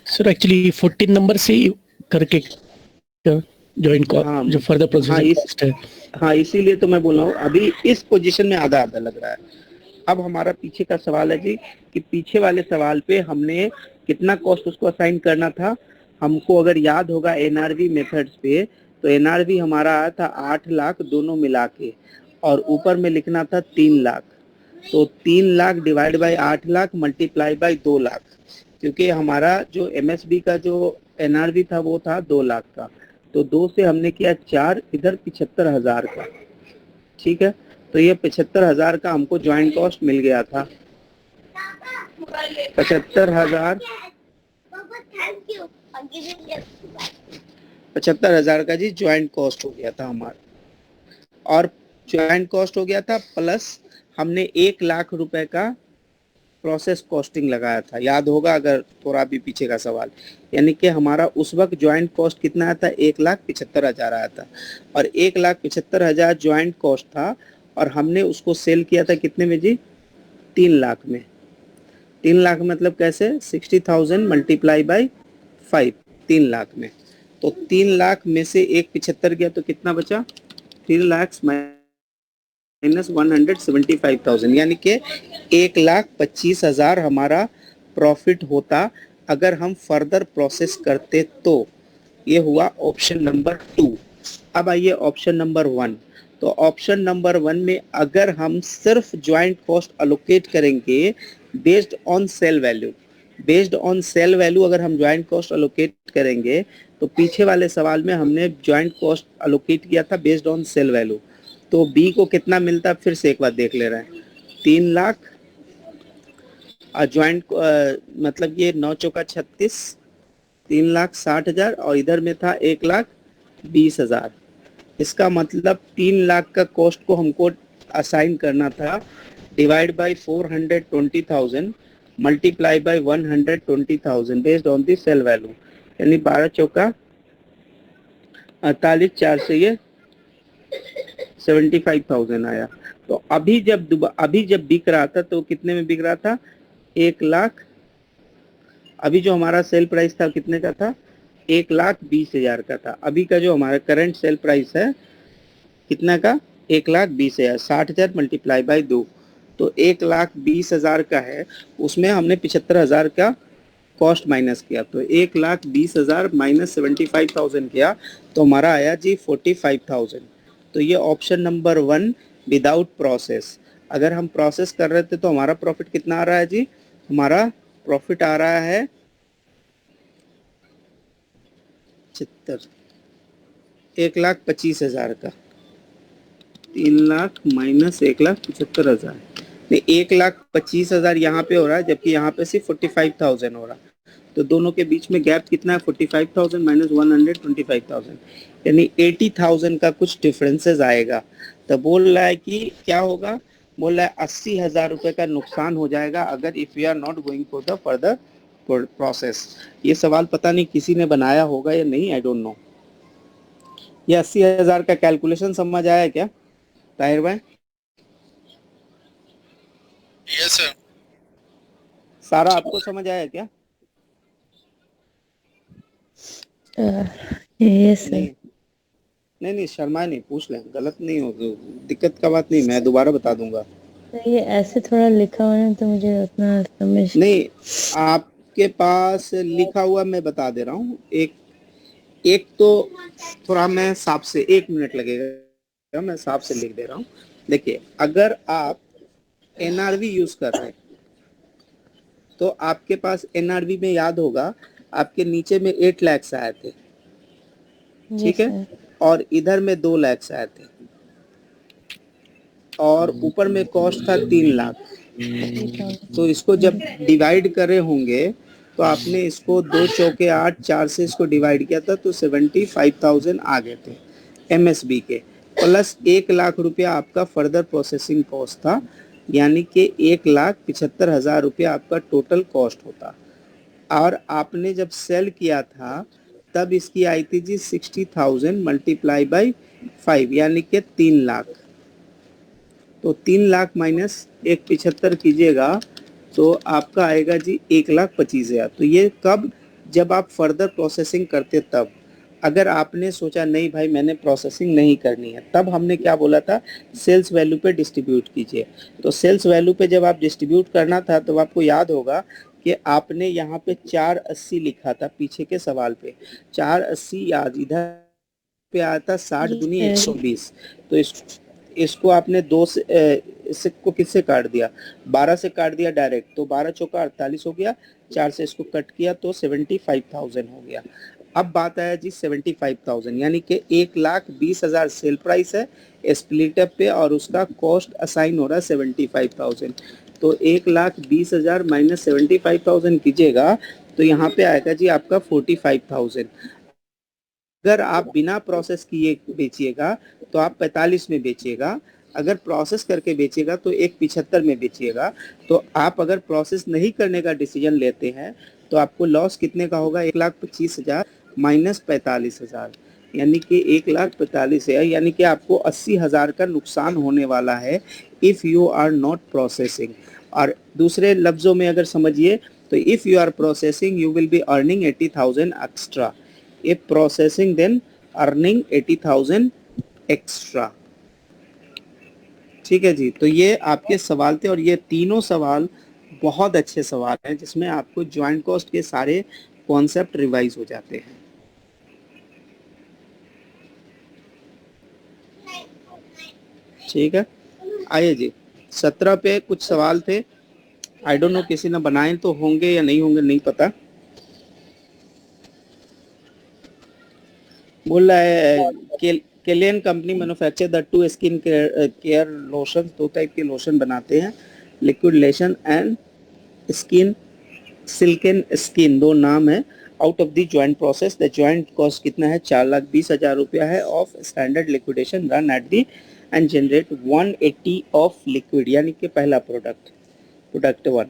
सर एक्चुअली 14 नंबर से ही करके ज्वाइंट को हाँ, जो फर्दर प्रोसेस है। हाँ, इसीलिए तो मैं बोल रहा हूँ अभी इस पोजीशन में आधा आधा लग रहा है। अब हमारा पीछे का सवाल है जी कि पीछे वाले सवाल पे हमने कितना कॉस्ट उसको असाइन करना था। हमको अगर याद होगा एनआरवी मेथड्स पे, तो एनआरवी हमारा आया था 8 लाख दोनों मिला के, और ऊपर में लिखना था 3 लाख। तो 3 lakh divide by 8 lakh multiply by 2 lakh, क्योंकि हमारा जो एमएसबी का जो एनआरवी था वो था 2 लाख का, तो 2 से हमने किया 4, इधर 75,000 का। ठीक है, तो ये 75,000 का हमको ज्वाइंट कॉस्ट मिल गया था। 75,000 का जी ज्वाइंट कॉस्ट हो गया था हमारा, और ज्वाइंट कॉस्ट हो गया था प्लस हमने 1 लाख रुपए का प्रोसेस कॉस्टिंग लगाया था, याद होगा अगर थोड़ा भी पीछे का सवाल। यानी कि हमारा उस वक्त ज्वाइंट कॉस्ट कितना आया था 1,75,000 आया था, और 1,75,000 ज्वाइंट कॉस्ट था, और हमने उसको सेल किया था कितने में जी 3 लाख में। 3 लाख मतलब कैसे 60,000 मल्टीप्लाई बाई 5, 3 लाख में। तो 3 लाख में से 1,75 गया तो कितना बचा 3 लाख माइनस 175,000, यानी कि 1,25,000 हमारा प्रॉफिट होता अगर हम फर्दर प्रोसेस करते तो। ये हुआ ऑप्शन नंबर 2। अब आइए ऑप्शन नंबर 1। तो ऑप्शन नंबर 1 में अगर हम सिर्फ ज्वाइंट कॉस्ट अलोकेट करेंगे based on sale value, based on sale value अगर हम ज्वाइंट कॉस्ट अलोकेट करेंगे, तो पीछे वाले सवाल में हमने ज्वाइंट कॉस्ट अलोकेट किया था बेस्ड ऑन सेल वैल्यू, तो बी को कितना मिलता फिर से एक बार देख ले रहे हैं 3 लाख, ज्वाइंट मतलब ये 9 चौका 36, 3,60,000, और इधर में था 1,20,000। इसका मतलब 3 लाख का कॉस्ट को हमको असाइन करना था divide by 420,000 multiply by 120,000 based on the sale value, यानी 12 चौका 48, 4 से ये 75,000 आया। तो अभी जब बिक रहा था तो कितने में बिक रहा था 1 लाख। अभी जो हमारा सेल प्राइस था कितने का था 1,20,000 का था। अभी का जो हमारा करंट सेल प्राइस है कितना का 1,20,000, 60,000 मल्टीप्लाई बाई 2, तो 1,20,000 का है, उसमें हमने 75,000 का कॉस्ट माइनस किया, तो 1,20,000 माइनस 75,000 किया तो हमारा आया जी 45,000। तो ये ऑप्शन नंबर 1 विदाउट प्रोसेस। अगर हम प्रोसेस कर रहे थे तो हमारा प्रॉफिट कितना आ रहा है जी? हमारा प्रॉफिट आ रहा है 1,25,000 का। 3 लाख माइनस 1,75,000, नहीं 1,25,000 यहाँ पे हो रहा है, जबकि यहाँ पे सिर्फ 45,000 हो रहा है। तो दोनों के बीच में गैप कितना है? 45,000 माइनस 125,000, यानी 80,000 का कुछ डिफरेंसेस आएगा। तो बोल रहा है कि क्या होगा? बोल रहा है 80,000 रुपए का नुकसान हो जाएगा अगर if you are not going for the further process. ये सवाल पता नहीं किसी ने बनाया होगा या नहीं, आई डोंट नो। ये 80,000 का कैलकुलेशन समझ आया क्या ताहिर भाई? Yes sir. सारा आपको समझ आया क्या? यस नहीं नहीं शर्मा नहीं, पूछ लें, गलत नहीं हो तो दिक्कत का बात नहीं, मैं दोबारा बता दूंगा। ये ऐसे थोड़ा लिखा हुआ है तो मुझे उतना समझ नहीं, आपके पास लिखा हुआ मैं बता दे रहा हूँ। एक तो थोड़ा मैं साफ से, 1 मिनट लगेगा, मैं साफ से लिख दे रहा हूँ। देखिए, अगर आप एनआरवी यूज कर रहे हैं तो आपके पास एनआरवी में याद होगा आपके नीचे में 8 लाख आए थे, ठीक है, और इधर में 2 लाख आए थे, और ऊपर में कॉस्ट था 3 लाख। तो इसको जब डिवाइड करे होंगे तो आपने इसको 2 चौके 8, 4 से इसको डिवाइड किया था तो 75,000 आ गए थे एमएसबी के, प्लस 1 लाख रुपया आपका फर्दर प्रोसेसिंग कॉस्ट था, यानी कि 1,75,000 रुपया आपका टोटल कॉस्ट होता। और आपने जब सेल किया था तब इसकी आई थी जी 60,000 मल्टीप्लाई बाई 5, यानी कि 3 लाख। तो 3 लाख माइनस 1,75 कीजिएगा तो आपका आएगा जी 1,25,000। तो ये कब? जब आप फर्दर प्रोसेसिंग करते तब। अगर आपने सोचा नहीं भाई मैंने प्रोसेसिंग नहीं करनी है, तब हमने क्या बोला था? सेल्स वैल्यू पे डिस्ट्रीब्यूट कीजिए। तो सेल्स वैल्यू पे जब आप डिस्ट्रीब्यूट करना था तो आपको याद होगा कि आपने यहाँ पे 480 लिखा था पीछे के सवाल पे, 480 याद इधर पे आया था 60 दूनी 120। तो इसको आपने 2 से इसको किससे काट दिया? 12 से काट दिया डायरेक्ट, तो 12 चौका 48 हो गया, 4 से इसको कट किया तो 75,000 हो गया। अब बात आया जी 75,000, यानी कि 1,20,000 सेल प्राइस है स्प्लिटअप पे और उसका कॉस्ट असाइन हो रहा है 75,000। तो 1,20,000 माइनस 75,000 कीजिएगा तो यहाँ पे आएगा जी आपका 45,000। अगर आप बिना प्रोसेस किए बेचिएगा तो आप 45 में बेचिएगा, अगर प्रोसेस करके बेचिएगा तो 1,75 में बेचिएगा। तो आप अगर प्रोसेस नहीं करने का डिसीजन लेते हैं तो आपको लॉस कितने का होगा? 1,25,000 माइनस 45,000, यानी कि 1,45,000, यानी कि आपको 80,000 का नुकसान होने वाला है if you are not processing. और दूसरे लफ्ज़ों में अगर समझिए तो if you are processing you will be earning 80,000 extra, if processing then earning 80,000 extra. ठीक है जी, तो ये आपके सवाल थे और ये तीनों सवाल बहुत अच्छे सवाल हैं जिसमें आपको ज्वाइंट कॉस्ट के सारे कॉन्सेप्ट रिवाइज हो जाते हैं। ठीक है, आइए जी 17 पे कुछ सवाल थे, आई डोंट नो किसी ने बनाए तो होंगे या नहीं होंगे नहीं पता। बोल रहा है Kylian company manufacture the 2 skin care lotion, 2 type के लोशन बनाते हैं, liquid lotion and skin silken skin, 2 नाम है। Out of the joint process the joint cost कितना है? 4,20,000 रुपया है of standard liquidation run at the and generate 180 of liquid, यानी कि पहला प्रोडक्ट 1,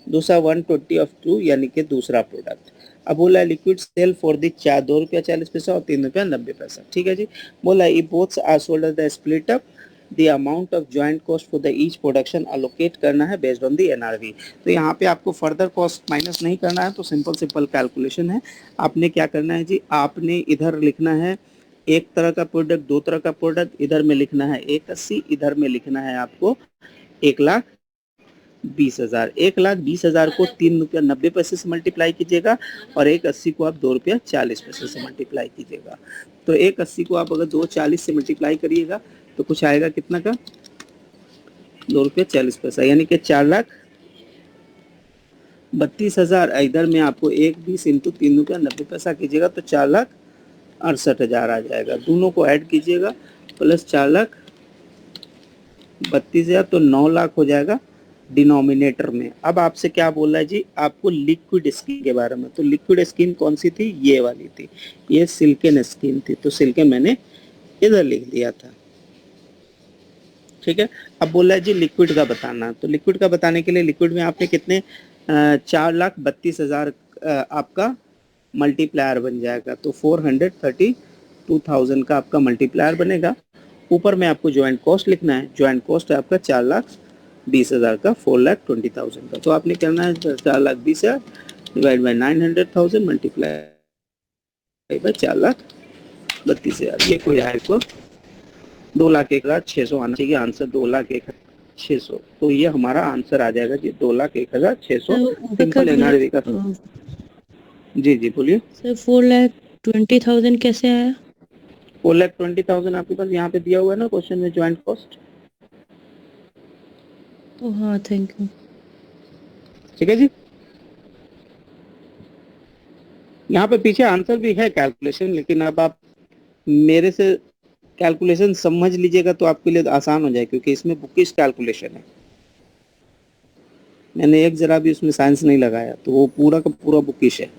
दूसरा 120 ऑफ 2, यानी कि दूसरा प्रोडक्ट। अब बोला लिक्विड सेल फॉर दी 2 रुपया 40 पैसा और 3 रुपया 90 पैसा। ठीक है जी, बोला ई both are sold at the split up the amount of joint cost for the each production allocate करना है बेस्ड ऑन द एनआरवी। तो यहाँ पे आपको फर्दर कॉस्ट माइनस नहीं करना है, तो सिंपल कैलकुलेशन है। आपने क्या करना है जी, आपने इधर लिखना है एक तरह का प्रोडक्ट, दो तरह का प्रोडक्ट, इधर में लिखना है 180, इधर में लिखना है आपको 1,20,000। 1,20,000 को 3 रुपया 90 पैसे से मल्टीप्लाई कीजिएगा और 180 को आप 2 रुपया 40 पैसे से मल्टीप्लाई कीजिएगा। तो 180 को आप अगर 240 से मल्टीप्लाई करिएगा तो कुछ आएगा कितना का, 2 रुपया 40 पैसा, यानी कि 4,32,000। इधर में आपको 1,20 इंटू 3 रुपया 90 पैसा कीजिएगा तो 4,68,000 आ जाएगा। दोनों को ऐड कीजिएगा प्लस 4,32,000 तो 9 लाख हो जाएगा डिनोमिनेटर में। अब आपसे क्या बोल रहा है जी, आपको लिक्विड स्कीम के बारे में। तो लिक्विड स्कीम कौन सी थी, ये वाली थी, ये सिल्कन स्कीम थी। तो सिल्कन मैंने इधर लिख दिया था, ठीक है। अब बोल रहा है जी लिक्विड का बताना। तो लिक्विड का बताने के लिए लिक्विड में आपने कितने 4,32,000 आपका मल्टीप्लायर बन जाएगा। तो 432,000 का आपका मल्टीप्लायर बनेगा। ऊपर में आपको ज्वाइंट कॉस्ट लिखना है। ज्वाइंट कॉस्ट है आपका 4,20,000 का, 4,20,000 का। तो आपने करना है 4,20,000 डिवाइड बाई 900,000 मल्टीप्लाई बाई 4,32,000। ये कोई आपको 2,01,600 आना चाहिए आंसर, 2,01,600। तो ये हमारा आंसर आ जाएगा जी 2,01,600। सिंपल एनआरवी का। जी जी बोलिए। सर 4,20,000 कैसे आया? 4,20,000 आपके पास यहाँ पे दिया हुआ है ना क्वेश्चन में, ज्वाइंट कॉस्ट। ओ हाँ, थैंक यू। ठीक है जी, यहाँ पे पीछे आंसर भी है कैलकुलेशन, लेकिन अब आप मेरे से कैलकुलेशन समझ लीजिएगा तो आपके लिए आसान हो जाए, क्योंकि इसमें बुकिश कैलकुलेशन है। मैंने एक जरा भी उसमें साइंस नहीं लगाया, तो वो पूरा का पूरा बुकिश है।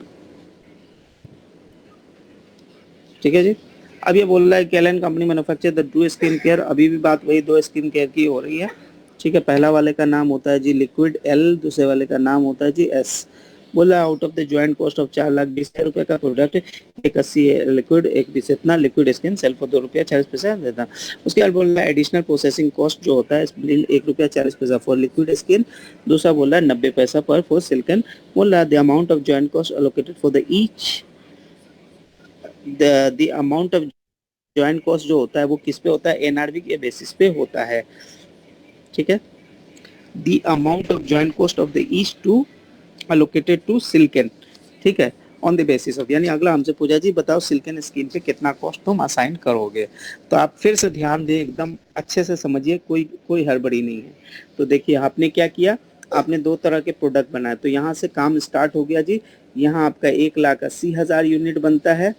ठीक है जी। अब ये बोल रहा है कैलन company manufacture the do skin care. अभी भी बात वही दो स्किन केयर की हो रही है। ठीक है, पहला वाले का नाम होता है जी लिक्विड एल, दूसरे वाले का नाम होता है जी एस। बोला out of the joint cost of 4,20,000 रुपए का प्रोडक्ट, 180 लिक्विड, 120 इतना लिक्विड स्किन सेल फॉर 2 रुपया 40 पैसा देता। उसके बाद बोल रहा है एडिशनल प्रोसेसिंग कॉस्ट जो होता है 1 रुपया 40 पैसा फॉर लिक्विड स्किन। दूसरा बोल रहा है 90 पैसा पर फॉर सिल्कन। बोल रहा है the amount of joint cost allocated for the each, the amount of joint cost जो होता है वो किस पे होता है, एनआरवी के बेसिस पे होता है। ठीक है, the amount of joint cost of the each to allocated to silken. ठीक है, ऑन द बेसिस ऑफ, यानी अगला हमसे पूछा जी बताओ सिल्कन स्कीम पे कितना कॉस्ट तुम असाइन करोगे। तो आप फिर से ध्यान दें, एकदम अच्छे से समझिए, कोई हड़बड़ी नहीं है। तो देखिए आपने क्या किया, आपने दो तरह के प्रोडक्ट बनाए। तो यहाँ से काम स्टार्ट हो गया जी। यहाँ आपका 1,80,000 यूनिट बनता है,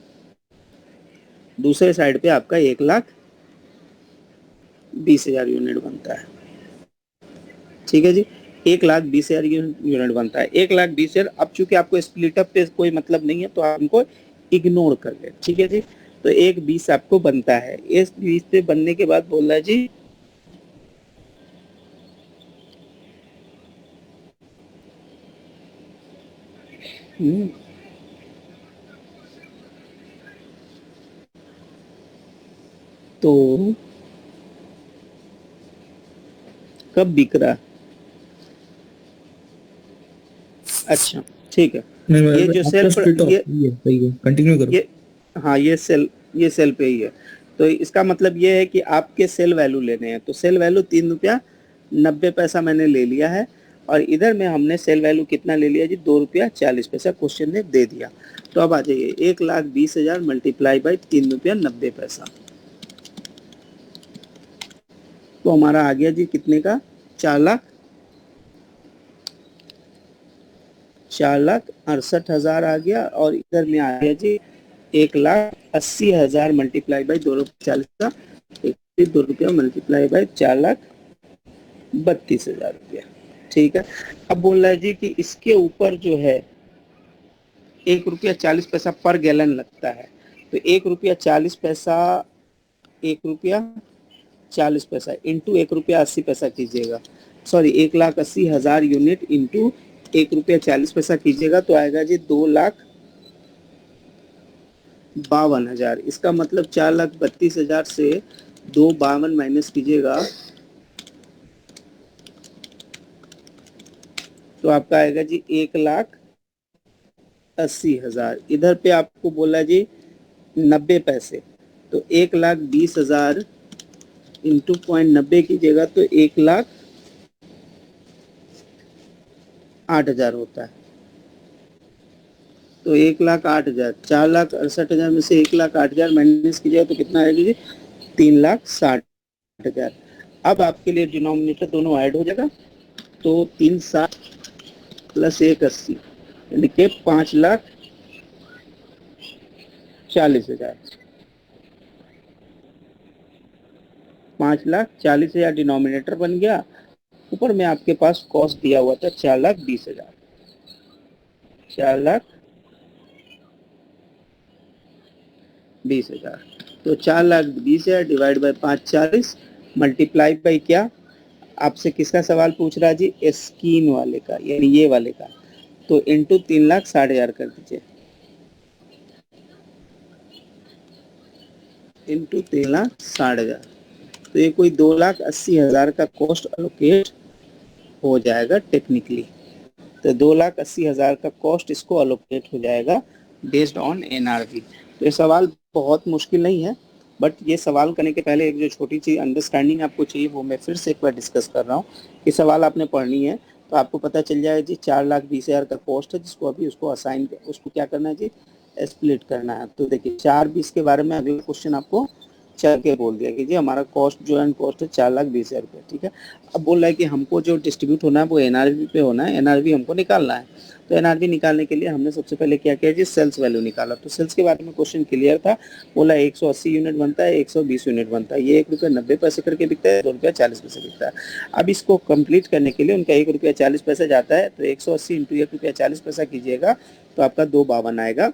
दूसरे साइड पे आपका 1,20,000 यूनिट बनता है। ठीक है जी, 1,20,000 यूनिट बनता है, 1,20,000। अब चूंकि आपको स्प्लिट अप पे कोई मतलब नहीं है तो आप इनको इग्नोर कर ले। ठीक है जी, तो 1,20 आपको बनता है। इस 20 पे बनने के बाद बोल रहा है जी तो कब बिक रहा है। अच्छा ठीक है, ये जो सेल ये कंटिन्यू करो। ये हाँ ये सेल पे ही है। तो इसका मतलब ये है कि आपके सेल वैल्यू लेने हैं। तो सेल वैल्यू 3 रुपया 90 पैसा मैंने ले लिया है, और इधर में हमने सेल वैल्यू कितना ले लिया जी, 2 रुपया 40 पैसा क्वेश्चन ने दे दिया। तो अब आ जाइए 1,20,000 मल्टीप्लाई बाई 3 रुपया 90 पैसा। तो हमारा आ गया जी कितने का, 4,68,000 आ गया। और इधर में आ गया जी 1,80,000 मल्टीप्लाई बाई 2 रुपया 40 का, 2 रुपया मल्टीप्लाई बाई 4,32,000 रुपया। ठीक है, अब बोल रहा है जी कि इसके ऊपर जो है 1 रुपया 40 पैसा पर गैलन लगता है। तो 1 रुपया 40 पैसा, 1 रुपया 40 पैसा इंटू 1 रुपया 80 पैसा कीजिएगा, सॉरी 1,80,000 यूनिट इंटू 1 रुपया 40 पैसा कीजिएगा तो आएगा जी 2,52,000। इसका मतलब 4,32,000 से 2,52 माइनस कीजिएगा तो आपका आएगा जी 1,80,000। इधर पे आपको बोला जी 90 पैसे, तो 1,20,000 इंटू 0.90 कीजिएगा तो 1,08,000 होता है। तो 1,08,000, 4,68,000 में से 1,08,000 माइनस कीजिएगा तो कितना आएगा जी? 3,60,000। अब आपके लिए डिनोमिनेटर दोनों ऐड हो जाएगा, तो 360 प्लस 180 यानी कि 5,40,000। 5,40,000 डिनोमिनेटर बन गया। ऊपर में आपके पास कॉस्ट दिया हुआ था 4,20,000। 4,20,000, तो 4,20,000 डिवाइड बाई 540 मल्टीप्लाई बाई क्या? आपसे किसका सवाल पूछ रहा है जी? स्कीन वाले का, यानी ये वाले का। तो इंटू 3,60,000 कर दीजिए, इंटू 3,60,000। तो ये कोई 2,80,000 का कॉस्ट अलोकेट हो जाएगा टेक्निकली। तो 2,80,000 का कॉस्ट इसको अलोकेट हो जाएगा बेस्ड ऑन एनआरवी। तो ये सवाल बहुत मुश्किल नहीं है, बट ये सवाल करने के पहले एक जो छोटी सी अंडरस्टैंडिंग आपको चाहिए वो मैं फिर से एक बार डिस्कस कर रहा हूँ कि सवाल आपने पढ़नी है तो आपको पता चल जाएगा जी 4,20,000 का कॉस्ट है, जिसको अभी उसको असाइन, उसको क्या करना है जी? स्प्लिट करना है। तो देखिए 4,20 के बारे में अगला क्वेश्चन आपको चल के बोल दिया कि जी हमारा कॉस्ट जो है कॉस्ट है 4,20,000 रुपये, ठीक है। अब बोल रहा है कि हमको जो डिस्ट्रीब्यूट होना है वो एनआरवी पे होना है, एनआरवी हमको निकालना है। तो एनआरवी निकालने के लिए हमने सबसे पहले क्या किया जी? सेल्स वैल्यू निकाला। तो सेल्स के बारे में क्वेश्चन क्लियर था, बोला 180 यूनिट बनता है, 120 यूनिट बनता है, ये ₹1.90 करके बिकता है, ₹2.40 बिकता है। अब इसको कंप्लीट करने के लिए उनका ₹1.40 जाता है, तो 180 इंटू ₹1.40 कीजिएगा तो आपका 252 आएगा।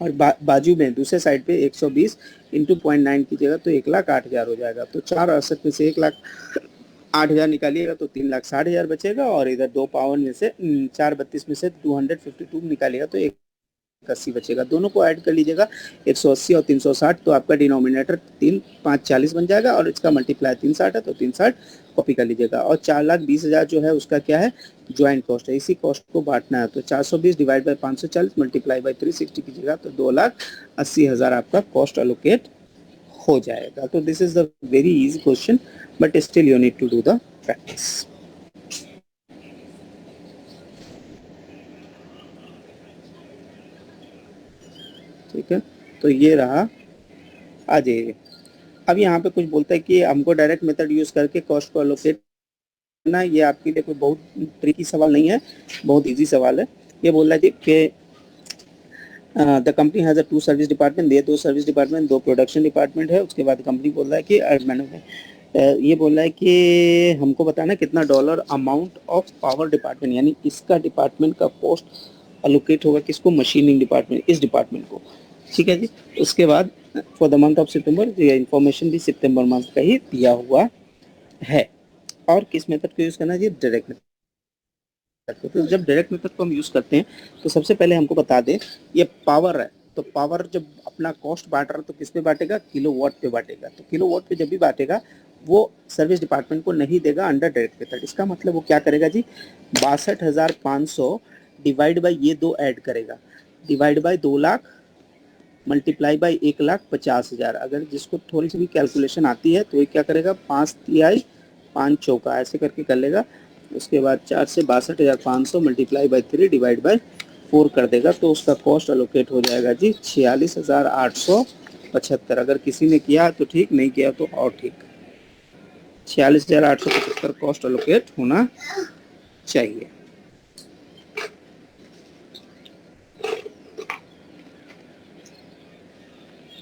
और बाजू में दूसरे साइड पे 120 इंटू 0.9 कीजिएगा तो 1,08,000 हो जाएगा। तो 4,68 में से 1,08,000 निकालिएगा तो 3,60,000 बचेगा, और इधर 252 में से 432 में से 252 निकालिएगा तो 180 बचेगा। दोनों को ऐड कर लीजिएगा 180 और 360, तो आपका डिनोमिनेटर 3,540 बन जाएगा, और इसका मल्टीप्लाई 360 है तो 360 कॉपी कर लीजिएगा। और 4,20,000 जो है उसका क्या है? ज्वाइंट कॉस्ट है, इसी कॉस्ट को बांटना है। तो 420 डिवाइड बाई 540 मल्टीप्लाई बाई 360 कीजिएगा तो 2,80,000 आपका कॉस्ट अलोकेट हो जाएगा। तो this is the very easy question, but still you need to do the practice. ठीक है, तो ये रहा। आ जाइए। अब यहाँ पे कुछ बोलता है कि हमको डायरेक्ट मेथड यूज करके कॉस्ट को अलोकेट करना है। ये आपके लिए कोई बहुत ट्रिकी सवाल नहीं है, बहुत इजी सवाल है। ये बोल रहा है जी कि the company has a 2 service department, ये 2 सर्विस डिपार्टमेंट, 2 प्रोडक्शन डिपार्टमेंट है। उसके बाद कंपनी बोल रहा है कि ये बोल रहा है कि हमको बताना कितना dollar amount of power department, यानी इसका डिपार्टमेंट का कॉस्ट अलोकेट होगा किसको? मशीनिंग डिपार्टमेंट, इस डिपार्टमेंट को। ठीक है जी। उसके बाद फॉर द मंथ ऑफ सितंबर, ये इन्फॉर्मेशन भी सितंबर मंथ का ही दिया हुआ है। और किस मेथड को यूज करना है जी? Direct method. तो जब डायरेक्ट मेथड को हम यूज करते हैं तो सबसे पहले हमको बता दें ये पावर है, तो पावर जब अपना कॉस्ट बांट रहा है तो किस पे बांटेगा? किलोवाट पे बांटेगा। तो किलोवाट पे जब भी बांटेगा वो सर्विस डिपार्टमेंट को नहीं देगा अंडर डायरेक्ट मेथड। इसका मतलब वो क्या करेगा जी? 62,500 डिवाइड बाई ये 2 ऐड करेगा, divide by 2 lakh multiply by 1,50,000। अगर जिसको थोड़ी सी भी कैलकुलेशन आती है तो ये क्या करेगा? 5 तिहाई 5 चौका ऐसे करके कर लेगा। उसके बाद 4 से 62,500 मल्टीप्लाई बाई 3 डिवाइड बाई 4 कर देगा, तो उसका कॉस्ट अलोकेट हो जाएगा जी 46,875। अगर किसी ने किया तो ठीक, नहीं किया तो और ठीक। 46,875 कॉस्ट अलोकेट होना चाहिए।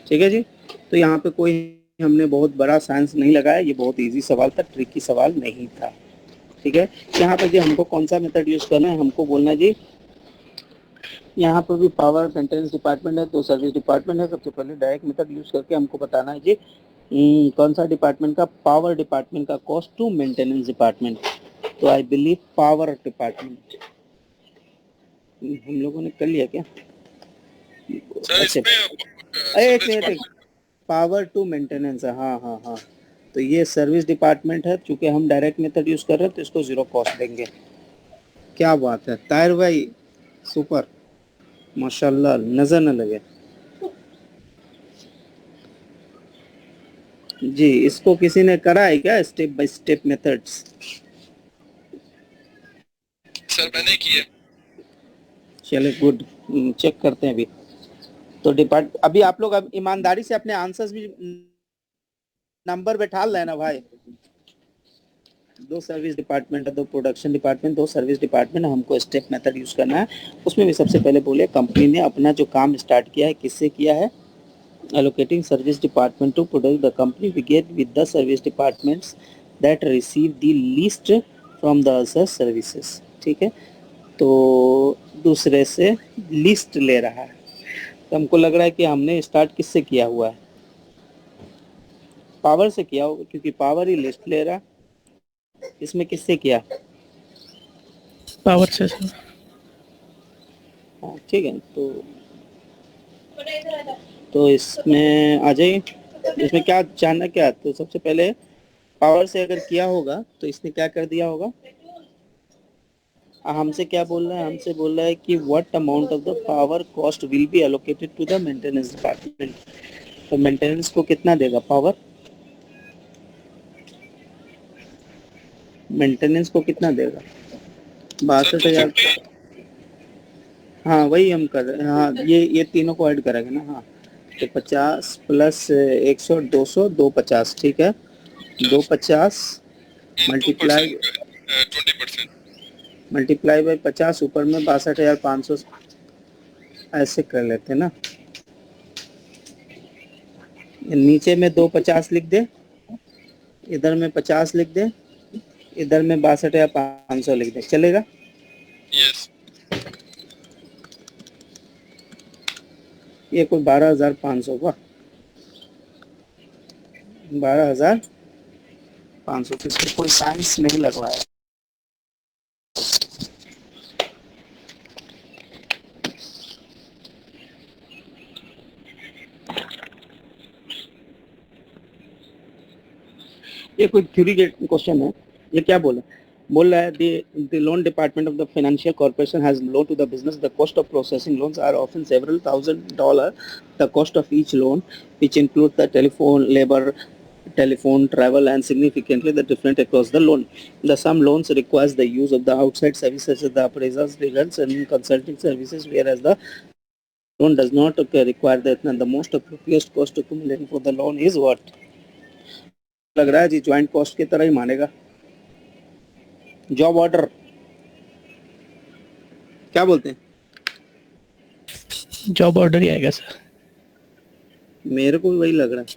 ठीक है जी। तो यहाँ पे कोई हमने बहुत बड़ा साइंस नहीं लगाया, ये बहुत इजी सवाल था, ट्रिकी सवाल नहीं था। ठीक है। यहाँ पर जी हमको कौन सा मेथड यूज करना है? हमको बोलना है जी यहाँ पर भी पावर मेंटेनेंस डिपार्टमेंट है, 2 सर्विस डिपार्टमेंट है। सबसे पहले डायरेक्ट मेथड यूज करके हमको बताना है जी कौन सा डिपार्टमेंट का? पावर डिपार्टमेंट का कॉस्ट टू मेंटेनेंस डिपार्टमेंट। तो आई बिलीव पावर डिपार्टमेंट हम लोगों ने कर लिया क्या? सर अच्छा, इसमें एक service minute, power to maintenance, हाँ हाँ हाँ। तो ये सर्विस डिपार्टमेंट है, चूंकि हम डायरेक्ट मेथड यूज कर रहे हैं तो इसको 0 कॉस्ट देंगे। क्या बात है ताहिर भाई, सुपर, माशाल्लाह, नजर न लगे। जी, इसको किसी ने करा है क्या step by step methods? Sir मैंने किए। चले गुड, चेक करते हैं अभी। तो अभी आप लोग अब ईमानदारी से अपने आंसर्स भी नंबर बैठा लेना भाई। 2 सर्विस डिपार्टमेंट है, 2 प्रोडक्शन डिपार्टमेंट, 2 सर्विस डिपार्टमेंट, हमको स्टेप मेथड यूज करना है। उसमें भी सबसे पहले बोले कंपनी ने अपना जो काम स्टार्ट किया है किससे किया है? Allocating service department to product, the company began with the service departments that receive the least from the other services. ठीक है, तो दूसरे से लिस्ट ले रहा है। तो हमको लग रहा है कि हमने स्टार्ट किससे किया हुआ है? पावर से किया होगा, क्योंकि पावर ही लिस्ट ले रहा। इसमें किससे किया? पावर से सर। हाँ ठीक है, तो इसमें आ जाइए। इसमें क्या जानना क्या? तो सबसे पहले पावर से अगर किया होगा तो इसने क्या कर दिया होगा? हमसे क्या बोल रहा है? हमसे बोल रहा है कि what amount of the power cost will be allocated to the maintenance department. तो मेंटेनेंस को कितना देगा पावर? मेंटेनेंस को कितना देगा? 62,000। हाँ वही हम कर रहे हैं। हाँ ये तीनों को ऐड करेंगे ना। हाँ तो 50 प्लस 100 200 250, ठीक है। 250 मल्टीप्लाई 20%। मल्टीप्लाई बाई 50, ऊपर में 62,500, ऐसे कर लेते हैं ना। नीचे में 250 लिख दे, इधर में 50 लिख दे, इधर में 62,500 लिख दे, चलेगा? यस। ये कोई 12,500 का 12,500, इसमें कोई साइंस नहीं लगवाया। ये कोई थ्योरी क्वेश्चन है। ये क्या बोल रहा है the loan department of the financial corporation has loan to the business. The cost of processing loans are often several $1,000. The cost of each loan, which includes the telephone, labor, telephone, travel, and significantly the different across the loan. The some loans requires the use of the outside services such as the appraisals, legals, and consulting services, whereas the loan does not require that. And the most appropriate cost accumulating for the loan is what? लग रहा है जी joint cost की तरह ही मानेगा। Job order क्या बोलते हैं? Job order ही आएगा सर। मेरे को भी वही लग रहा है,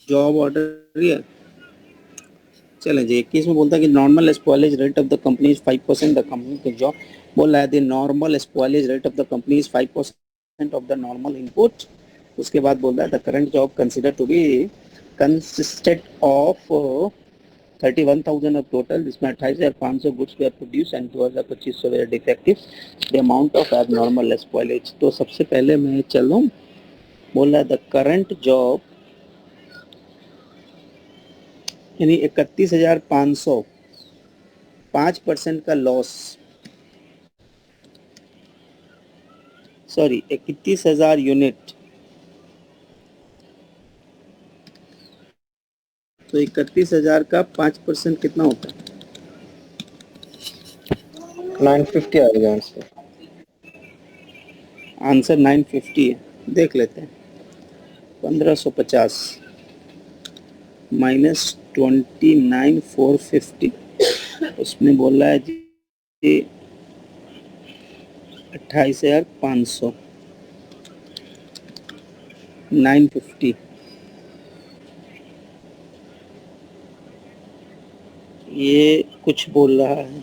जॉब ऑर्डर ही है। चलें जी, 21 में बोलता है कि normal spoilage rate of the company is 5%। The company के जॉब बोल रहा है the normal spoilage rate of the company is 5% of the normal input. उसके बाद बोल रहा है the current job consider to be consisted of 31,000 of total, जिसमें 28,500 goods were produce and 2,2500 were defective. The amount of abnormal spoilage. तो सबसे पहले मैं चलूँ, बोल रहा है द करंट जॉब यानी 31,500, 5% का लॉस, सॉरी 31,000 यूनिट, तो 31,000 का 5% कितना होता है? 950 आएगा आंसर। आंसर 950 है, देख लेते हैं। 1550 माइनस 29,450, उसमें बोल रहा है जी 28,500, 950, ये कुछ बोल रहा है।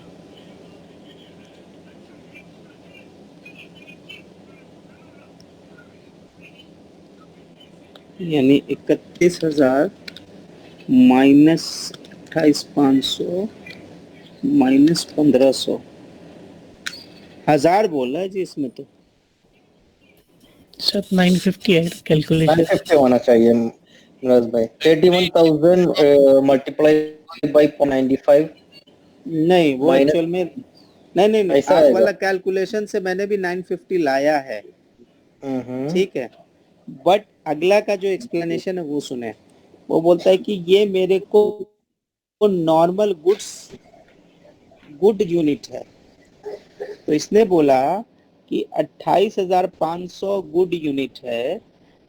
यानी 31,000 माइनस 28,500 माइनस 1,500, 1,000 बोल रहा है जी इसमें। तो सर 950 है कैलकुलेशन। 950 होना चाहिए मनोज भाई। 31,000 मल्टीप्लाई बाई 0.95। नहीं वो Minus- एक्चुअल में नहीं ऐसा आप आएगा। वाला कैलकुलेशन से मैंने भी 950 लाया है, ठीक है, बट अगला का जो एक्सप्लेनेशन है वो सुने। वो बोलता है कि ये मेरे को नॉर्मल गुड यूनिट है। तो इसने बोला कि 28,500 गुड यूनिट है,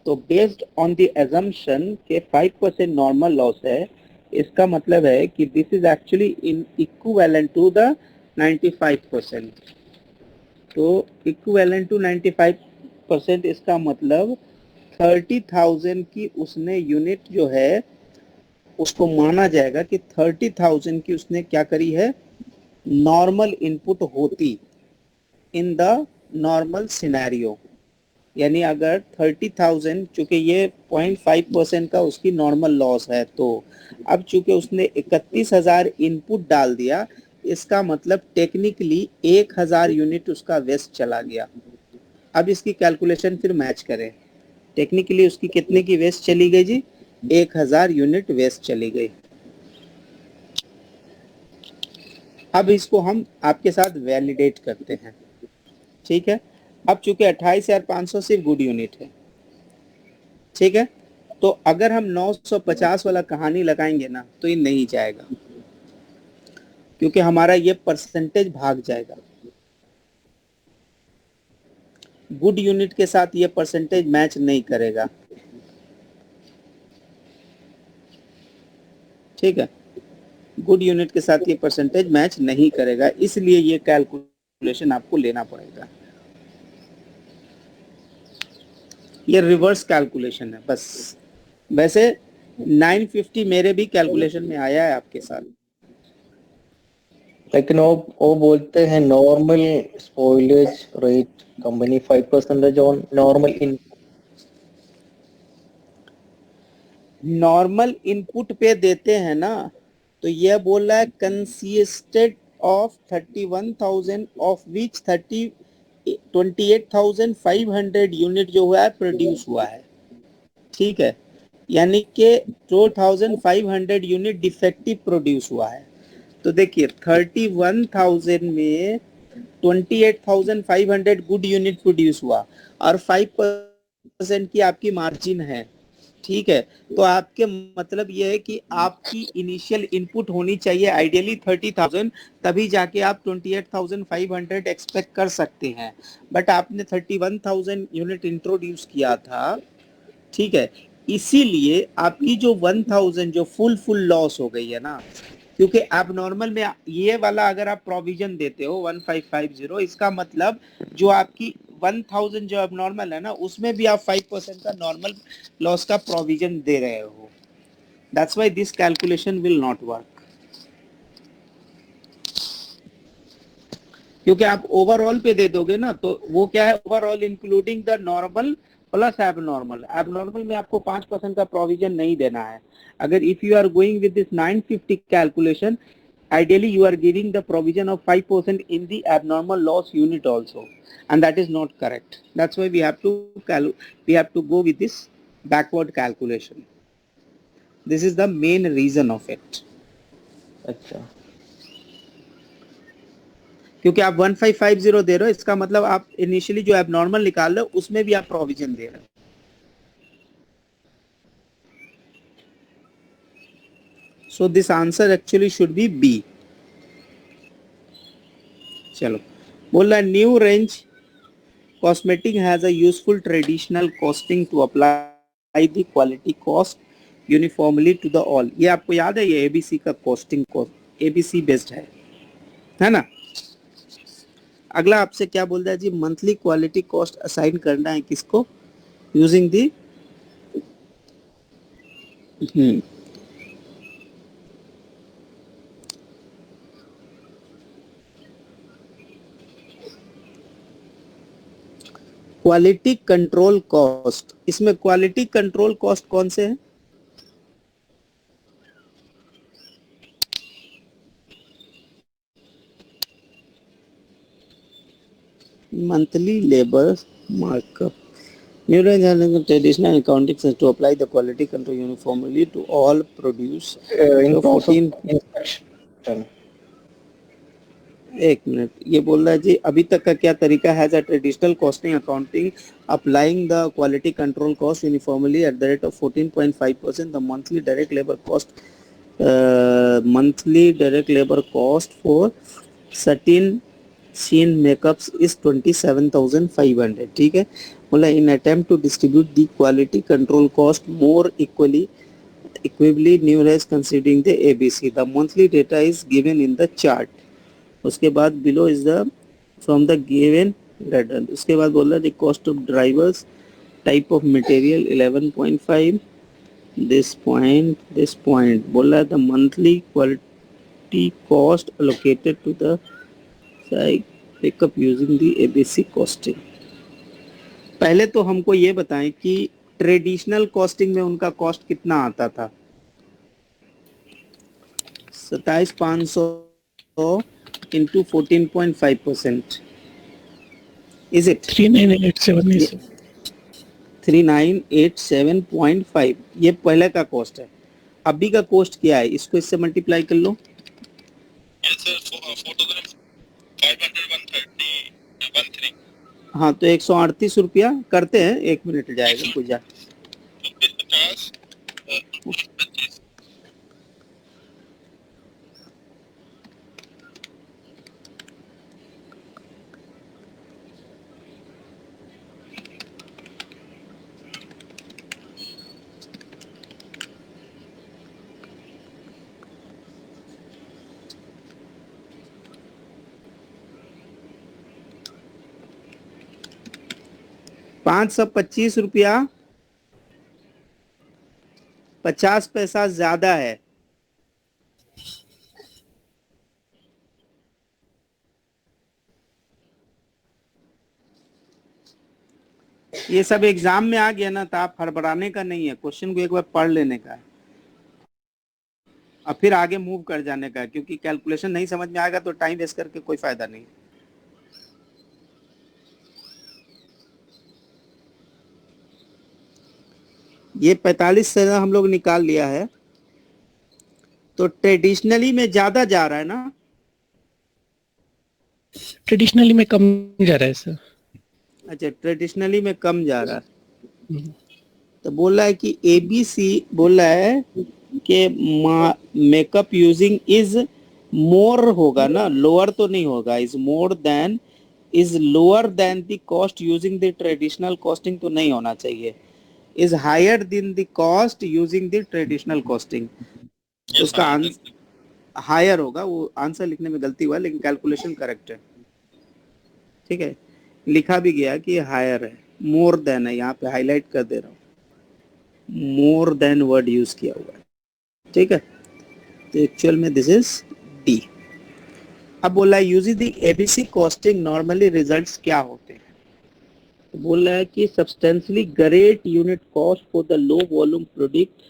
तो बेस्ड ऑन द एजम्पशन के 5% नॉर्मल लॉस है, इसका मतलब है कि this is actually in equivalent to the 95%। तो इक्विवेलेंट टू 95% इसका मतलब 30,000 की उसने यूनिट जो है उसको माना जाएगा कि 30,000 की उसने क्या करी है, नॉर्मल इनपुट होती इन द नॉर्मल सिनेरियो। यानी अगर 30,000, चूंकि ये 0.5% का उसकी नॉर्मल लॉस है, तो अब चूंकि उसने 31,000 इनपुट डाल दिया, इसका मतलब टेक्निकली 1,000 यूनिट उसका वेस्ट चला गया। अब इसकी कैलकुलेशन फिर मैच करें। टेक्निकली उसकी कितने की वेस्ट चली गई जी, 1,000 यूनिट वेस्ट चली गई। अब इसको हम आपके साथ वैलिडेट करते हैं, ठीक है। अब चूंकि 28,500 सिर्फ गुड यूनिट है, ठीक है, तो अगर हम 950 वाला कहानी लगाएंगे ना तो ये नहीं जाएगा, क्योंकि हमारा ये परसेंटेज भाग जाएगा। गुड यूनिट के साथ ये परसेंटेज मैच नहीं करेगा, ठीक है। गुड यूनिट के साथ ये परसेंटेज मैच नहीं करेगा, इसलिए ये कैलकुलेशन आपको लेना पड़ेगा। ये रिवर्स कैलकुलेशन है बस। वैसे 950 मेरे भी कैलकुलेशन में आया है आपके साथ। लेकिन वो बोलते हैं normal spoilage rate company 5% on normal in normal input पे देते हैं ना, तो यह बोल रहा है consisted of 31,000 of which 28,500 unit जो हुआ है प्रोड्यूस हुआ है, ठीक है। यानी कि 2,500 यूनिट डिफेक्टिव प्रोड्यूस हुआ है। तो देखिए 31,000 में 28,500 गुड यूनिट प्रोड्यूस हुआ और 5% की आपकी मार्जिन है, ठीक है। तो आपके मतलब ये है कि आपकी इनिशियल इनपुट होनी चाहिए आइडियली 30,000, तभी जाके आप 28,500 एक्सपेक्ट कर सकते हैं। बट आपने 31,000 यूनिट इंट्रोड्यूस किया था, ठीक है, इसीलिए आपकी जो 1,000 जो फुल लॉस हो गई है ना। क्योंकि अब नॉर्मल में ये वाला अगर आप प्रोविजन देते हो 1550, इसका मतलब जो आपकी 1,000 जो अब नॉर्मल है ना, उसमें भी आप 5% का नॉर्मल लॉस का प्रोविजन दे रहे हो। That's why this calculation will not work, क्योंकि आप ओवरऑल पे दे दोगे ना, तो वो क्या है, overall including the normal plus abnormal. Abnormal में आपको 5% का प्रोविजन नहीं देना है। अगर if you are going with this 950 calculation, ideally you are giving the provision of 5% in the abnormal loss unit also, and that is not correct. That's why we have to go with this backward calculation. This is the main reason of it. अच्छा क्योंकि आप 1550 दे रहे हो, इसका मतलब आप initially जो abnormal निकाल रहे हो उसमें भी आप प्रोविजन दे रहे हो। So this answer actually should be B. चलो, बोल रहा है new range cosmetic has a useful traditional costing to apply the quality cost uniformly to the all. ये आपको याद है, ये एबीसी का कॉस्टिंग एबीसी बेस्ड है ना। अगला आपसे क्या बोल रहा है जी, मंथली क्वालिटी कॉस्ट असाइन करना है किसको, using the quality control cost. इसमें क्वालिटी कंट्रोल कॉस्ट कौन से है, monthly labor markup. New range has traditional accounting system to apply the quality control uniformly to all produce. in So process 14 inspection एक minute, ये बोल रहा है जी अभी तक का क्या तरीका है a traditional costing accounting applying the quality control cost uniformly at the rate of 14.5%. The monthly direct labor cost for certain scene makeups is 27,500. ठीक है, बोला in attempt to distribute the quality control cost more equably numerous considering the ABC. The monthly data is given in the chart. उसके बाद below is the from the given letter. उसके बाद बोल रहा है the cost of drivers type of material 11.5. This point बोल रहा है the monthly quality cost allocated to the site pickup using the ABC costing. पहले तो हमको ये बताएं कि ट्रेडिशनल कॉस्टिंग में उनका कॉस्ट कितना आता था. 27,500 into 14.5%. Is it 3987 is 3987.5? ये पहले का कॉस्ट है. अभी का कॉस्ट क्या है, इसको इससे मल्टीप्लाई कर लो. Yes sir, 4,500 हाँ तो 138 रुपया करते हैं. एक मिनट जाएगा पूजा. 50 ₹525 रुपया 50 पैसा ज्यादा है. ये सब एग्जाम में आ गया ना तो आप हड़बड़ाने का नहीं है, क्वेश्चन को एक बार पढ़ लेने का है और फिर आगे मूव कर जाने का है, क्योंकि कैलकुलेशन नहीं समझ में आएगा तो टाइम वेस्ट करके कोई फायदा नहीं. ये 45 से हम लोग निकाल लिया है तो ट्रेडिशनली में ज्यादा जा रहा है ना. ट्रेडिशनली में कम जा रहा है सर. अच्छा, ट्रेडिशनली में कम जा रहा है. तो बोल रहा है कि एबीसी बोल रहा है कि मेकअप यूजिंग इज मोर होगा ना, लोअर तो नहीं होगा. Is lower than the cost using the traditional costing तो नहीं होना चाहिए. Is higher than the cost using the traditional costing. उसका आंसर हायर होगा. वो आंसर लिखने में गलती हुआ लेकिन कैलकुलेशन करेक्ट है. ठीक है, लिखा भी गया कि हायर है. मोर देन है, यहाँ पे हाईलाइट कर दे रहा हूँ. मोर देन वर्ड यूज किया हुआ है. ठीक है, तो एक्चुअल में दिस इज डी. अब बोला है using the ABC costing normally results क्या होते हैं. तो बोल रहा है कि substantially great unit cost for the low volume product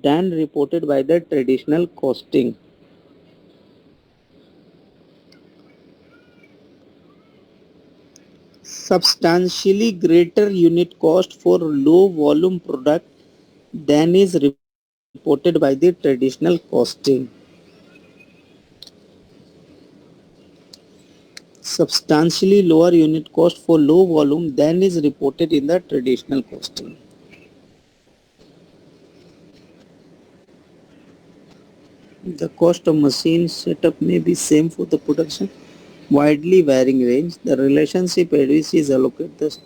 than reported by the traditional costing. Substantially greater unit cost for low volume product than is reported by the traditional costing. Substantially lower unit cost for low volume than is reported in the traditional costing. The cost of machine setup may be same for the production widely varying range. The relationship ABC is allocate the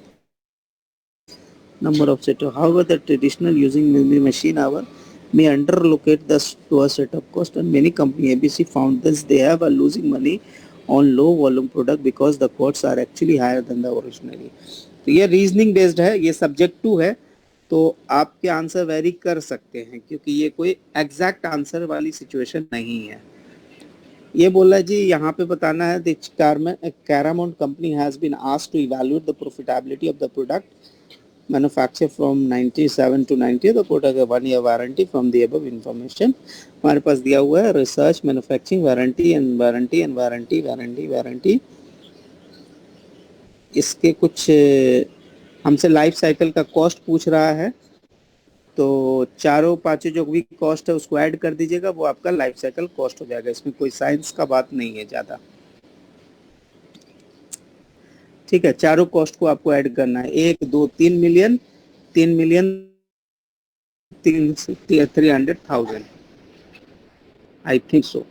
number of setup. However, the traditional using machine hour may underallocate the to a setup cost, and many company ABC found this they have a losing money on low volume product because the costs are actually higher than the originally. तो ये reasoning based है, ये subject 2 है तो आपके answer very कर सकते हैं क्योंकि ये कोई एग्जैक्ट आंसर वाली सिचुएशन नहीं है. ये बोला जी यहाँ पे बताना है the Caramount company has been asked to evaluate the profitability of the product manufactured from 97 to 90. The product है 1 year warranty from the above information. हमारे पास दिया हुआ है रिसर्च मैन्युफैक्चरिंग वारंटी. इसके कुछ हमसे लाइफ साइकिल का कॉस्ट पूछ रहा है तो चारों पांचों जो भी कॉस्ट है उसको ऐड कर दीजिएगा, वो आपका लाइफ साइकिल कॉस्ट हो जाएगा. इसमें कोई साइंस का बात नहीं है ज़्यादा. ठीक है, चारों कॉस्ट को आपको ऐड करना है, 1 2 3 million, 3 million 300,000, I think so.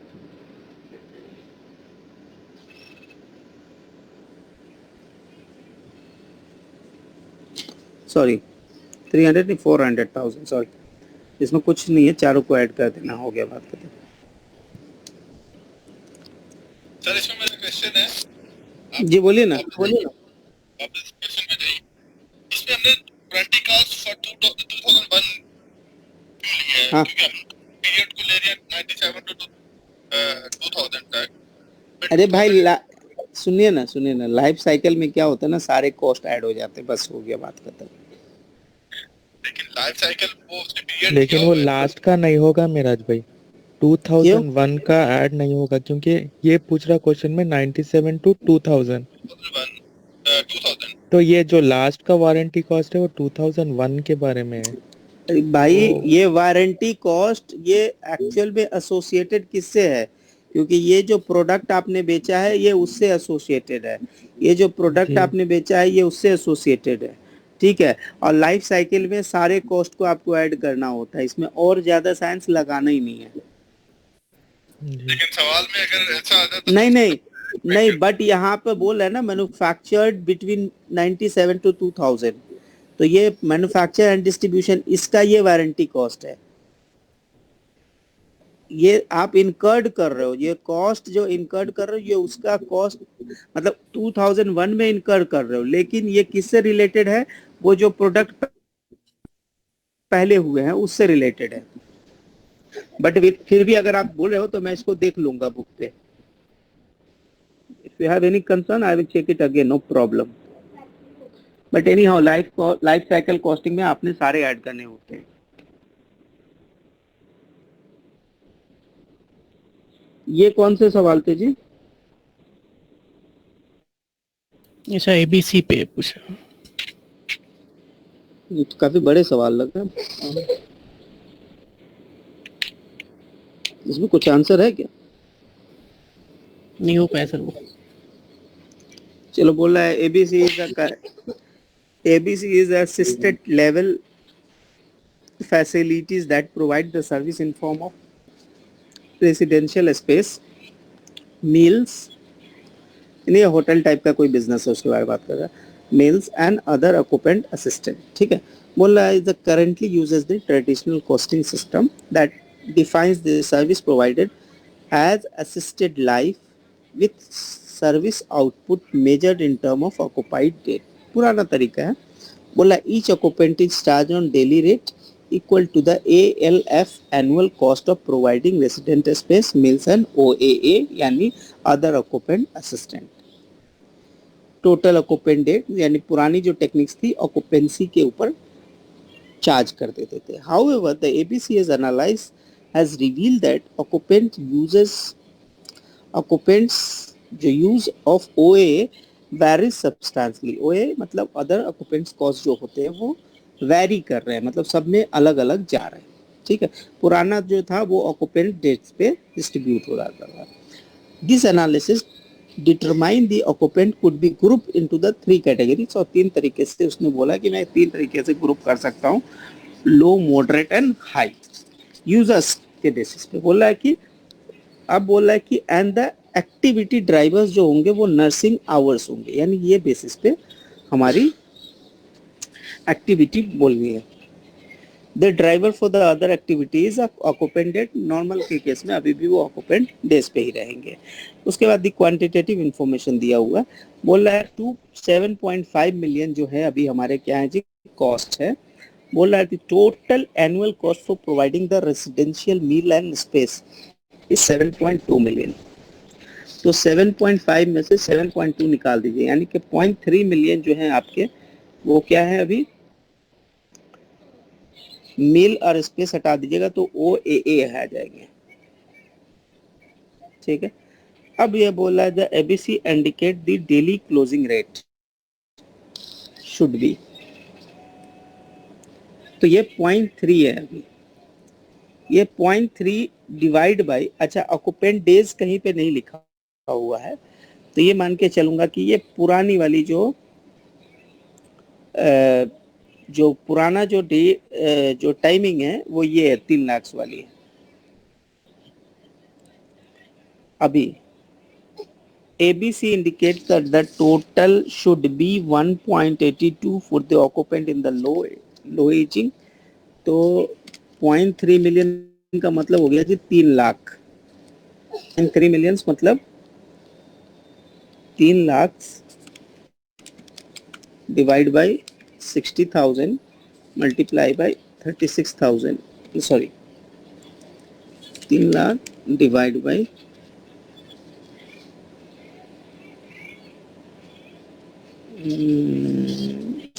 Sorry 300 नहीं 400,000, सॉरी, इसमें कुछ नहीं है, चारों को ऐड कर देना, हो गया बात खत्म। सर इसमें मेरा क्वेश्चन है, जी बोलिए ना। आप इस क्वेश्चन में नहीं, इसमें हमने वारंटी कॉस्ट फॉर 2001 क्यों लिया है? हाँ। क्योंकि हम पीरियड को ले रहे हैं 97 to 2000 तक। अरे भाई सुनिए ना, लाइफ साइकिल में क्या होता है ना, सारे कॉस्ट ऐड हो जाते हैं, बस हो गया बात खत्म। लेकिन लाइफ साइकिल वो उसने पीरियड लेकिन वो लास्ट का नहीं होगा मिराज भाई, 2001 का ऐड नहीं होगा, क्योंकि ये पूछ रहा क्वेश्चन में 97 to 2000, 2000 तो ये जो लास्ट का वारंटी कॉस्ट है वो 2001 के बारे में है। अरे भाई ये वारंटी कॉस्ट ये एक्चुअल में एसोसिएटेड किससे है? क्योंकि ये जो प्रोडक्ट आपने बेचा है ये उससे एसोसिएटेड है, ये जो प्रोडक्ट जी। आपने बेचा है ये उससे एसोसिएटेड है, ठीक है। और लाइफ साइकिल में सारे कॉस्ट को आपको ऐड करना होता है, इसमें और ज्यादा साइंस लगाना ही नहीं है। लेकिन सवाल में अगर ऐसा आ जाता नहीं, बट यहाँ पे बोल है ना मैन्युफैक्चर्ड बिटवीन 97 to 2000, तो ये मैन्युफैक्चर एंड डिस्ट्रीब्यूशन, इसका ये वारंटी कॉस्ट है, ये आप इनकर्ड कर रहे हो, ये कॉस्ट जो इनकर्ड कर रहे हो ये उसका कॉस्ट मतलब 2001 में इनकर्ड कर रहे हो, लेकिन ये किससे रिलेटेड है? वो जो प्रोडक्ट पहले हुए हैं उससे रिलेटेड है। बट फिर भी अगर आप बोल रहे हो तो मैं इसको देख लूंगा बुक पे। If you have any concern I will check it again, no problem. But anyhow life cycle costing में आपने सारे ऐड करने होते हैं। ये कौन से सवाल थे जी? ऐसा एबीसी पे पूछा। ये तो काफी बड़े सवाल लग रहे हैं, इसमें कुछ आंसर है क्या? नहीं हो पाया सर वो। चलो बोल रहा है ABC is assisted level facilities that provide the service in form of residential space, meals, नहीं होटल टाइप का कोई बिजनेस है उसके बारे में बात कर रहा है, meals and other occupant assistant, ठीक है। बोल रहा है the currently uses the traditional costing system that defines the service provided as assisted life with service output measured in term of occupied day, पुराना तरीका है। बोला each occupant is charged on daily rate equal to the ALF annual cost of providing resident space, meals and OAA यानी other occupant assistant। Total occupant date यानी पुरानी जो techniques थी occupancy के ऊपर चार्ज कर देते थे। However the ABCS analyse has revealed that occupants जो use of OAA varies substantially. OAA मतलब अदर ऑक्यूपेंट्स कॉस्ट जो होते हैं वो वैरी कर रहे हैं, मतलब सब में अलग अलग जा रहे हैं, ठीक है। पुराना जो था वो ऑक्यूपेंट डेट्स पे डिस्ट्रीब्यूट हो रहा था। This analysis determine the occupant could be group into the 3 categories, और 3 तरीके से उसने बोला कि मैं 3 तरीके से ग्रुप कर सकता हूँ, लो मॉडरेट एंड हाई यूजर्स के बेसिस पे। बोल रहा है कि अब बोल रहा है कि एंड द एक्टिविटी ड्राइवर्स जो होंगे वो नर्सिंग आवर्स होंगे, यानी ये बेसिस पे हमारी एक्टिविटी बोलनी है। The driver for the other activities occupant date, normal के केस में अभी भी वो ऑक्यूपेंट डेज पे ही रहेंगे। उसके बाद दी क्वांटिटेटिव इंफॉर्मेशन दिया हुआ है। बोल रहा है 7.5 मिलियन जो है अभी हमारे क्या है जी कॉस्ट है। बोल रहा है total annual cost for providing the residential meal and space is 7.2 million. तो 7.5 में से 7.2 निकाल दीजिए, यानी कि 0.3 मिलियन जो है आपके वो क्या है अभी मील और स्पेस हटा दीजिएगा तो OAA आ जाएंगे, ठीक है। अब ये बोला है the ABC indicate the daily closing rate should be, तो ये 0.3 है अभी, ये 0.3 डिवाइड बाई, अच्छा ऑक्यूपेंट डेज कहीं पे नहीं लिखा हुआ है, तो ये मान के चलूंगा कि ये पुरानी वाली जो पुराना जो टाइमिंग है वो ये है 3 लाख वाली है। अभी ABC indicates that the total should be 1.82 for the occupant in the low aging। तो 0.3 मिलियन का मतलब हो गया जी 3 लाख। 3 मिलियन मतलब 3 lakh divide by 60,000 multiply by 36,000, sorry 3 lakh divide by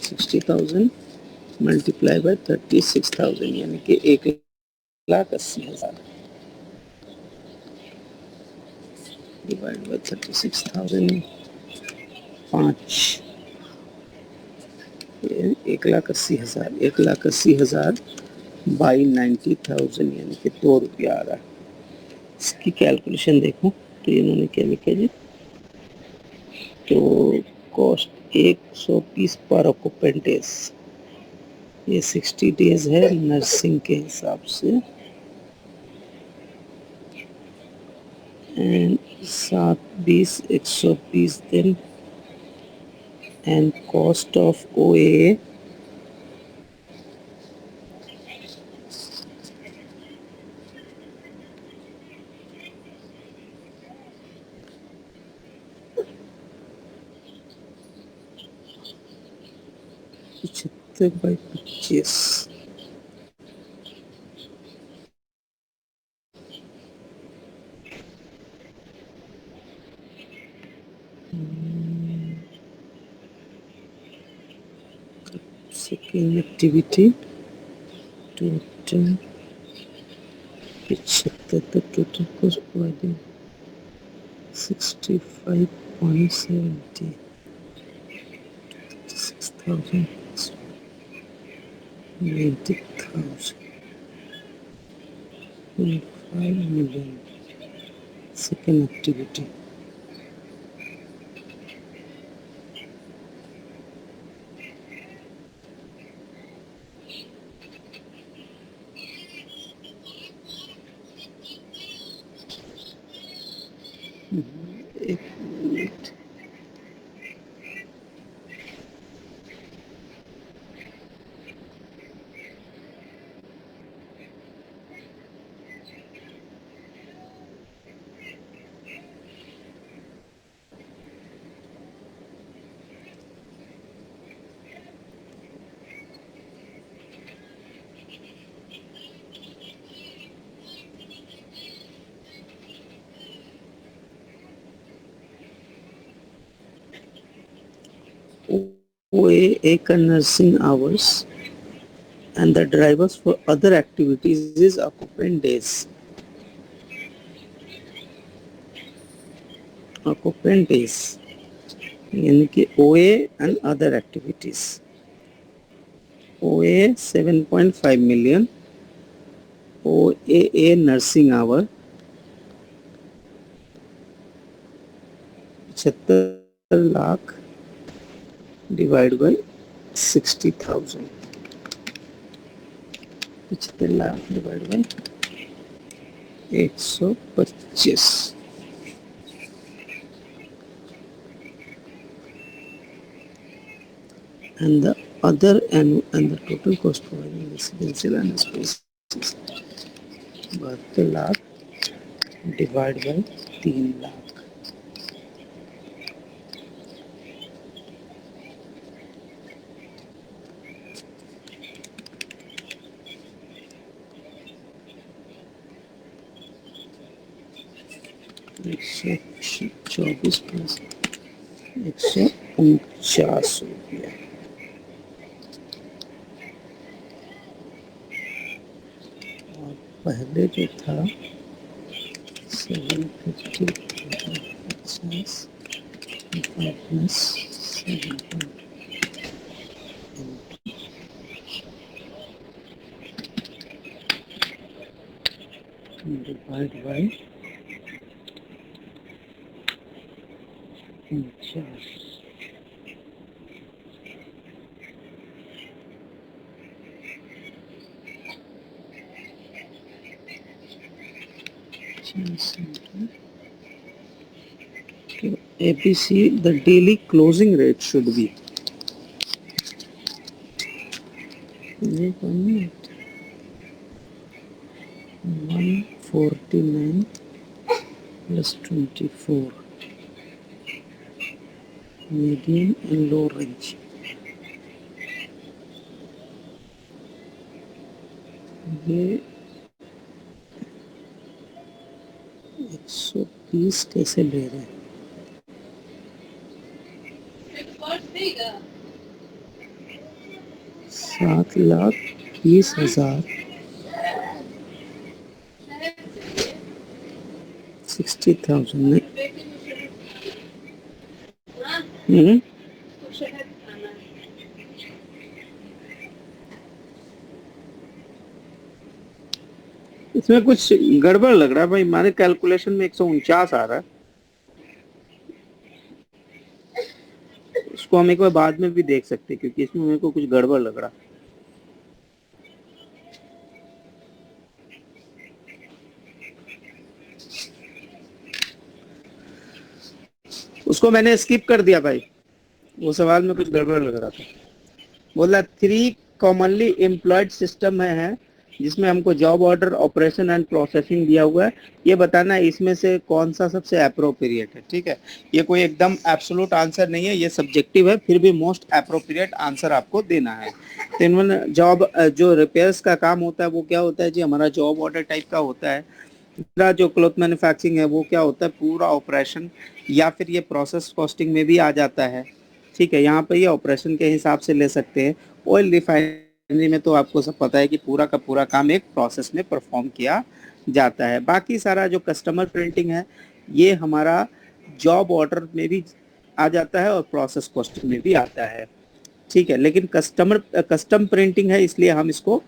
60,000 multiply by 36,000 यानी कि 1,80,000 डिवाइड बाय 36,000 5 1,80,000 1,80,000 बाई 90,000 यानी कि 2 रुपया आ रहा है। इसकी कैलकुलेशन देखो तो इन्होंने क्या लिखा जी, तो कॉस्ट 120 पर ऑक्यूपेंट डेज, ये 60 डेज है नर्सिंग के हिसाब से, एंड 720 120 दिन, एंड कॉस्ट ऑफ OA पचहत्तर बाई 25, सेकेंड एक्टिविटी टोटल 75, तो total cost provided 65.70, 6,000 90,000 5 million। Second activity एक मिनट, OA एक nursing hours and the drivers for other activities is occupant days। occupant days यानी कि OA and other activities, OA 7.5 million, OAA nursing hour 75 lakh divide by 60,000, 75 lakh divide by 125, and the other and the total cost for residential and spaces 72 lakh divide by 3 lakh, ₹124 plus 149 रुपया। और पहले जो था 750 50 plus 7 divide by अच्छा, APC, the daily closing rate should be 149 plus 24, medium and low range. ये 120 कैसे ले रहे हैं? 7,20,000, 60,000 नहीं। इसमें कुछ गड़बड़ लग रहा है भाई, हमारे कैलकुलेशन में 149 आ रहा है। इसको हम एक बार बाद में भी देख सकते हैं, क्योंकि इसमें मेरे को कुछ गड़बड़ लग रहा है। उसको मैंने स्किप कर दिया भाई, वो सवाल में कुछ गड़बड़ लग रहा था। बोला 3 कॉमनली एम्प्लॉयड सिस्टम है जिसमें हमको job order, operation and processing दिया हुआ है, ये बताना है इसमें से कौन सा सबसे अप्रोप्रिएट है। ठीक है, ये कोई एकदम एब्सोल्यूट आंसर नहीं है, ये सब्जेक्टिव है, फिर भी मोस्ट अप्रोप्रिएट आंसर आपको देना है। तो इन्होंने जॉब जो रिपेयर्स का काम होता है वो क्या होता है जी, हमारा जॉब ऑर्डर टाइप का होता है। दूसरा जो क्लॉथ मैन्युफैक्चरिंग है वो क्या होता है, पूरा ऑपरेशन, या फिर ये प्रोसेस कॉस्टिंग में भी आ जाता है। ठीक है, यहाँ पर ये ऑपरेशन के हिसाब से ले सकते हैं। ऑयल रिफाइनरी में तो आपको सब पता है कि पूरा का पूरा काम एक प्रोसेस में परफॉर्म किया जाता है। बाकी सारा जो कस्टमर प्रिंटिंग है ये हमारा जॉब ऑर्डर में भी आ जाता है और प्रोसेस कॉस्टिंग में भी आता है। ठीक है, लेकिन कस्टम प्रिंटिंग है इसलिए हम इसको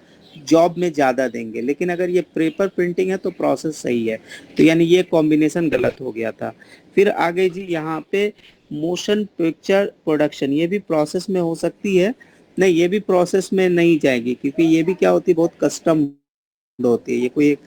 जॉब में ज़्यादा देंगे, लेकिन अगर ये पेपर प्रिंटिंग है तो प्रोसेस सही है। तो यानी ये कॉम्बिनेशन गलत हो गया था। फिर आगे जी यहाँ पे मोशन पिक्चर प्रोडक्शन, ये भी प्रोसेस में हो सकती है, नहीं ये भी प्रोसेस में नहीं जाएगी, क्योंकि ये भी क्या होती है, बहुत कस्टम होती है, ये कोई एक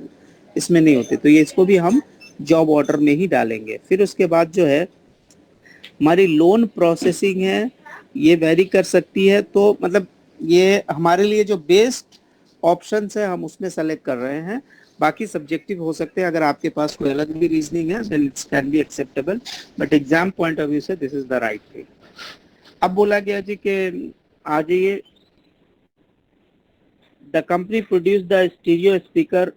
इसमें नहीं होती। तो ये इसको भी हम जॉब ऑर्डर में ही डालेंगे। फिर उसके बाद जो है हमारी लोन प्रोसेसिंग है, ये वेरी कर सकती है। तो मतलब ये हमारे लिए जो बेस्ट ऑप्शन है हम उसमें सेलेक्ट कर रहे हैं, बाकी सब्जेक्टिव हो सकते हैं। अगर आपके पास कोई अलग भी रीजनिंग है then it's can be acceptable, but exam point of view से this is the right way. अब बोला गया जी कि आ जाइए, the company produce the stereo speaker,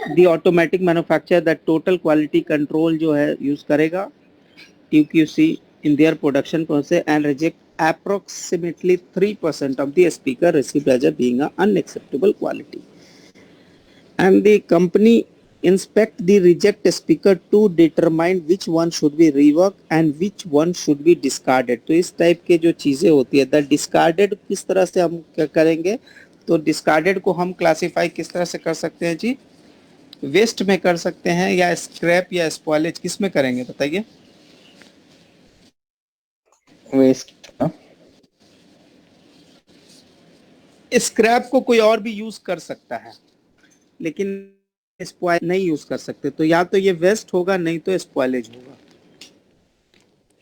the automatic manufacture the total quality control जो है यूज करेगा TQC in their production process and reject approximately 3% of the speaker received as a being a unacceptable quality. And the company inspect the reject speaker to determine which one should be reworked and which one should be discarded. तो इस type के जो चीजें होती है, the discarded किस तरह से हम क्या करेंगे, तो discarded को हम क्लासीफाई किस तरह से कर सकते हैं जी, वेस्ट में कर सकते हैं या स्क्रैप या स्पॉइलेज, किस में करेंगे बताइए? वेस्ट। स्क्रैप को कोई और भी यूज कर सकता है, लेकिन स्पॉइल नहीं यूज कर सकते। तो या तो ये वेस्ट होगा, नहीं तो स्पॉइलेज होगा।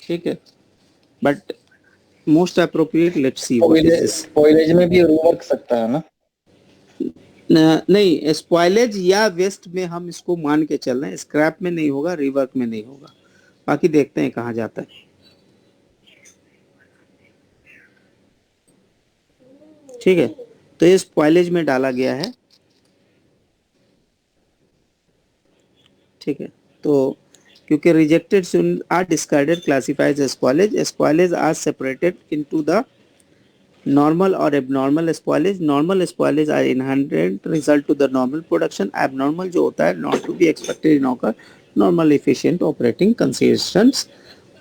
ठीक है, but most appropriate let's see what is this. Spoilage में भी रिवर्क सकता है ना? नहीं, स्पॉइलेज या वेस्ट में हम इसको मान के चल रहे हैं, स्क्रैप में नहीं होगा, रिवर्क में नहीं होगा। बाकी देखते हैं कहाँ जाता है। ठीक है, तो ये स्पॉइलेज में डाला गया है। ठीक है, तो क्योंकि rejected are discarded classifies as spoilage, spoilage are separated into the normal और abnormal spoilage. Normal spoilage are inherent result to the normal production, abnormal जो होता है not to be expected in occur normal efficient operating conditions.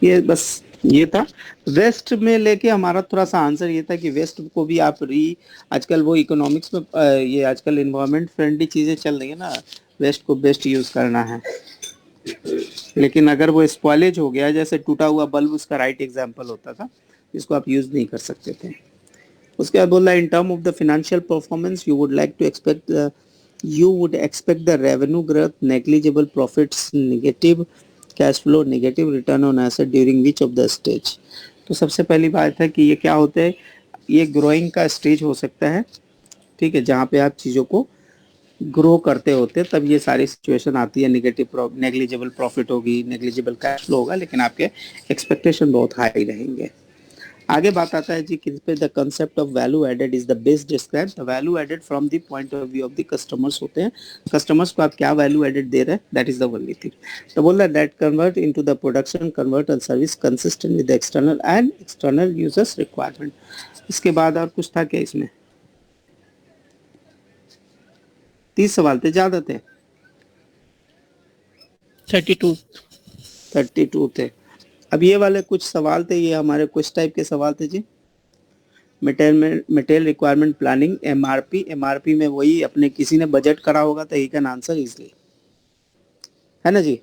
ये बस ये था। Waste में लेके हमारा थोड़ा सा आंसर ये था कि वेस्ट को भी आप आजकल वो इकोनॉमिक्स में ये आजकल इन्वायरमेंट फ्रेंडली चीजें चल रही है ना, वेस्ट को बेस्ट यूज करना है। लेकिन अगर वो स्पॉइलेज हो गया, जैसे टूटा हुआ बल्ब उसका राइट एग्जाम्पल होता था, इसको आप यूज नहीं कर सकते थे। उसके बाद बोल रहा है in term of the financial performance you would like to expect you would expect the revenue growth, negligible profits, negative cash flow, negative return on asset during which of the stage। तो सबसे पहली बात है कि ये क्या होता है, ये ग्रोइंग का स्टेज हो सकता है, ठीक है, जहाँ पे आप चीज़ों को ग्रो करते होते तब ये सारी सिचुएशन आती है, नेग्लिजिबल प्रॉफिट होगी, नेग्लिजिबल कैश फ्लो होगा, लेकिन आपके एक्सपेक्टेशन बहुत हाई रहेंगे। आगे बात आता है जी किस पे, the concept of value added is the best describe the value added from the point of view of the customers होते हैं, कस्टमर्स को आप क्या वैल्यू एडेड दे रहे हैं, that is the only thing. तो बोल रहा है that convert into the production convert and service consistent with external users requirement. इसके बाद और कुछ था क्या इसमें? 30 सवाल थे, ज्यादा थे? 32 थे। अब ये वाले कुछ सवाल थे, ये हमारे कुछ टाइप के सवाल थे जी। मटेरियल रिक्वायरमेंट प्लानिंग, एमआरपी में वही अपने किसी ने बजट करा होगा तो ही कैन आंसर इजली, है ना जी।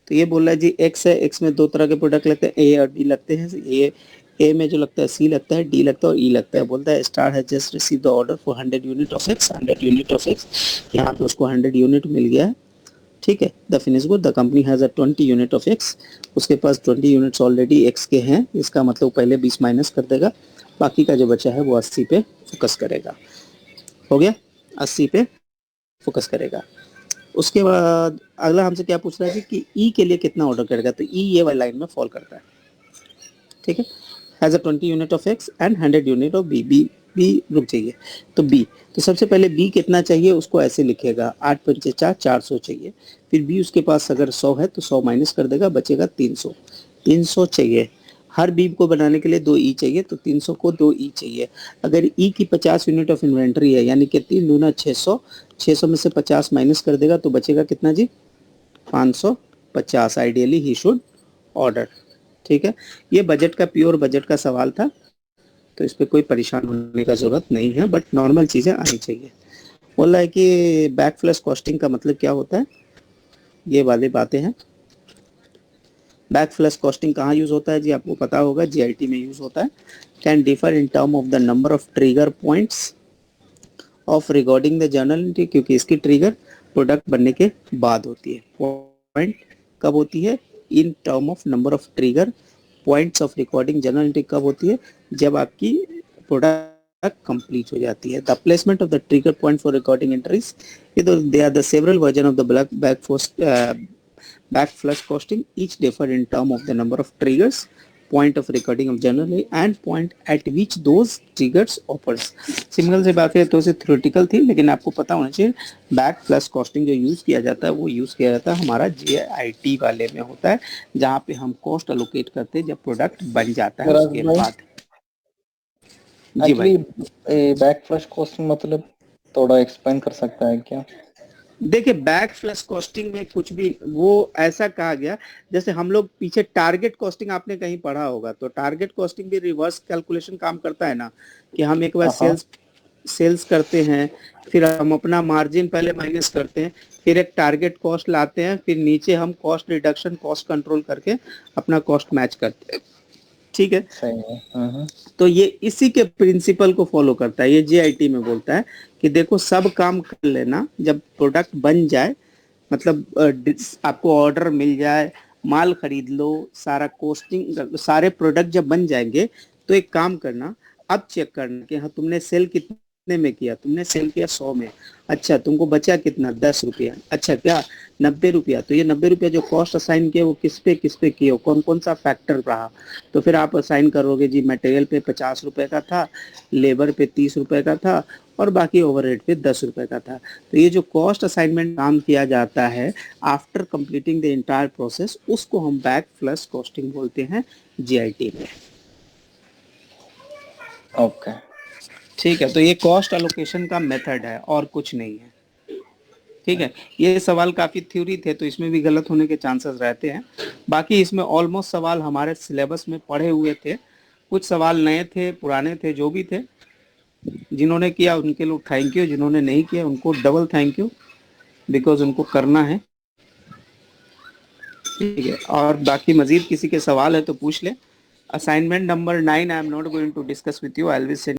तो ये बोल रहा है जी एक्स है, एक्स में दो तरह के प्रोडक्ट लगते हैं, ए और डी लगते हैं। ए में जो लगता है सी लगता है, डी लगता है और ई लगता है। बोलता है star has just receive the order for 100 unit of x, 100 unit of x, यहाँ पे उसको 100 यूनिट मिल गया है, ठीक है। The finish good, the company has a 20 unit of x, उसके पास 20 यूनिट्स ऑलरेडी एक्स के हैं, इसका मतलब पहले 20 माइनस कर देगा, बाकी का जो बचा है वो 80 पे फोकस करेगा। हो गया, 80 पे फोकस करेगा। उसके बाद अगला हमसे क्या पूछ रहा है कि ई के लिए कितना ऑर्डर करेगा, तो ई ये वाली लाइन में फॉल करता है, ठीक है। Has a 20 unit of X and 100 unit of B, B रुक जाइए, तो बी, तो सबसे पहले बी कितना चाहिए उसको ऐसे लिखेगा, 8 पंचे 4, 400 चाहिए। फिर बी उसके पास अगर 100 है तो 100 माइनस कर देगा, बचेगा 300 चाहिए। हर बी को बनाने के लिए 2 ई चाहिए, तो 300 को 2 ई चाहिए। अगर ई की 50 यूनिट ऑफ इन्वेंट्री है, यानी कि 3 दूना 600, 600 में से 50 माइनस कर देगा तो बचेगा कितना जी, 550 आइडियली ही शुड ऑर्डर, ठीक है। ये बजट का, प्योर बजट का सवाल था, तो इस पे कोई परेशान होने का जरूरत नहीं है, बट नॉर्मल चीजें आनी चाहिए। बोल रहा है कि बैक फ्लश कॉस्टिंग का मतलब क्या होता है, ये वाली बातें हैं। बैक फ्लश कॉस्टिंग कहाँ यूज होता है जी, आपको पता होगा, जीआईटी में यूज होता है। Can differ in term of the number of trigger points of recording the journal entry, क्योंकि इसकी ट्रिगर प्रोडक्ट बनने के बाद होती है। पॉइंट कब होती है, in term of number of trigger points of recording journal entry कब होती है, जब आपकी प्रोडक्ट कंप्लीट हो जाती है। The placement of the trigger point for recording entries, they are the several version of the back flush costing, each differ in term of the number of triggers, point of recording of journal and point at which those triggers occurs। Simple सी बात है, तो से theoretical थी, लेकिन आपको पता होना चाहिए बैक फ्लश कॉस्टिंग जो यूज किया जाता है वो यूज किया जाता है हमारा जीआईटी वाले में होता है, जहाँ पे हम कॉस्ट अलोकेट करते हैं जब प्रोडक्ट बन जाता है उसके बाद। जी भाई, बैक फ्लश कॉस्टिंग मतलब थोड़ा एक्सप्लेन कर सकता है क्या? देखिए बैक फ्लश कॉस्टिंग में कुछ भी वो ऐसा कहा गया, जैसे हम लोग पीछे टारगेट कॉस्टिंग आपने कहीं पढ़ा होगा, तो टारगेट कॉस्टिंग भी रिवर्स कैलकुलेशन काम करता है ना, कि हम एक बार सेल्स करते हैं, फिर हम अपना मार्जिन पहले माइनस करते हैं, फिर एक टारगेट कॉस्ट लाते हैं, फिर नीचे हम कॉस्ट रिडक्शन, कॉस्ट कंट्रोल करके अपना कॉस्ट मैच करते हैं, ठीक है। सही है। तो ये इसी के प्रिंसिपल को फॉलो करता है। ये जीआईटी में बोलता है कि देखो सब काम कर लेना, जब प्रोडक्ट बन जाए, मतलब आपको ऑर्डर मिल जाए, माल खरीद लो, सारा कॉस्टिंग, सारे प्रोडक्ट जब बन जाएंगे तो एक काम करना, अब चेक करना कि हाँ तुमने सेल कितने में किया, तुमने सेल किया 100 में, अच्छा तुमको बचा कितना, 10 रुपया, अच्छा क्या 90 रुपया, तो ये 90 रुपया जो कॉस्ट असाइन किया वो किस पे किए हो, कौन कौन सा फैक्टर रहा, तो फिर आप असाइन करोगे जी मटेरियल पे 50 रुपए का था, लेबर पे 30 रुपए का था, और बाकी ओवरहेड पे 10 रुपए का था। तो ये जो कॉस्ट असाइनमेंट काम किया जाता है after completing the entire process, उसको हम बैक फ्लश कॉस्टिंग बोलते हैं जीआईटी में। ओके, ठीक है, तो ये कॉस्ट एलोकेशन का मेथड है और कुछ नहीं है, ठीक है। ये सवाल काफी थ्योरी थे तो इसमें भी गलत होने के चांसेस रहते हैं, बाकी इसमें ऑलमोस्ट सवाल हमारे सिलेबस में पढ़े हुए थे, कुछ सवाल नए थे, पुराने थे, जो भी थे। जिन्होंने किया उनके लोग थैंक यू, जिन्होंने नहीं किया उनको डबल थैंक यू, बिकॉज उनको करना है। ठीक है, और बाकी मजीद किसी के सवाल है तो पूछ ले। Assignment number 9 I am not going to discuss with you, I will send